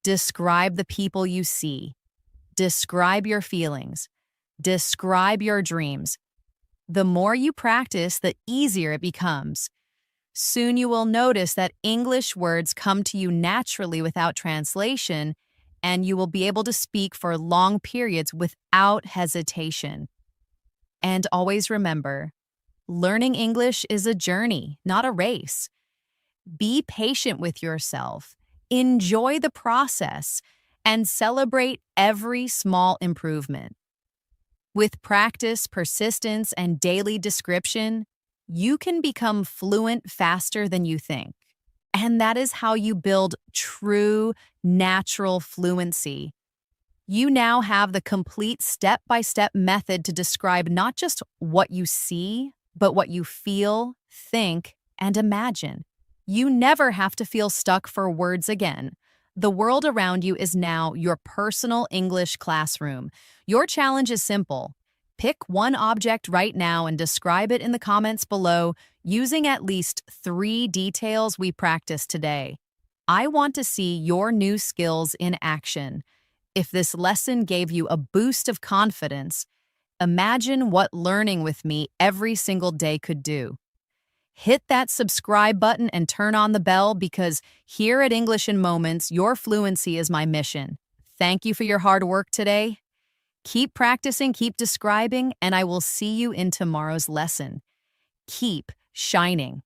Describe the people you see. Describe your feelings. Describe your dreams. The more you practice, the easier it becomes. Soon you will notice that English words come to you naturally without translation, and you will be able to speak for long periods without hesitation. And always remember, learning English is a journey, not a race. Be patient with yourself. Enjoy the process and celebrate every small improvement. With practice, persistence, and daily description, you can become fluent faster than you think. And that is how you build true, natural fluency. You now have the complete step-by-step method to describe not just what you see, but what you feel, think, and imagine. You never have to feel stuck for words again. The world around you is now your personal English classroom. Your challenge is simple. Pick one object right now and describe it in the comments below using at least 3 details we practiced today. I want to see your new skills in action. If this lesson gave you a boost of confidence, imagine what learning with me every single day could do. Hit that subscribe button and turn on the bell because here at English in Moments, your fluency is my mission. Thank you for your hard work today. Keep practicing, keep describing, and I will see you in tomorrow's lesson. Keep shining.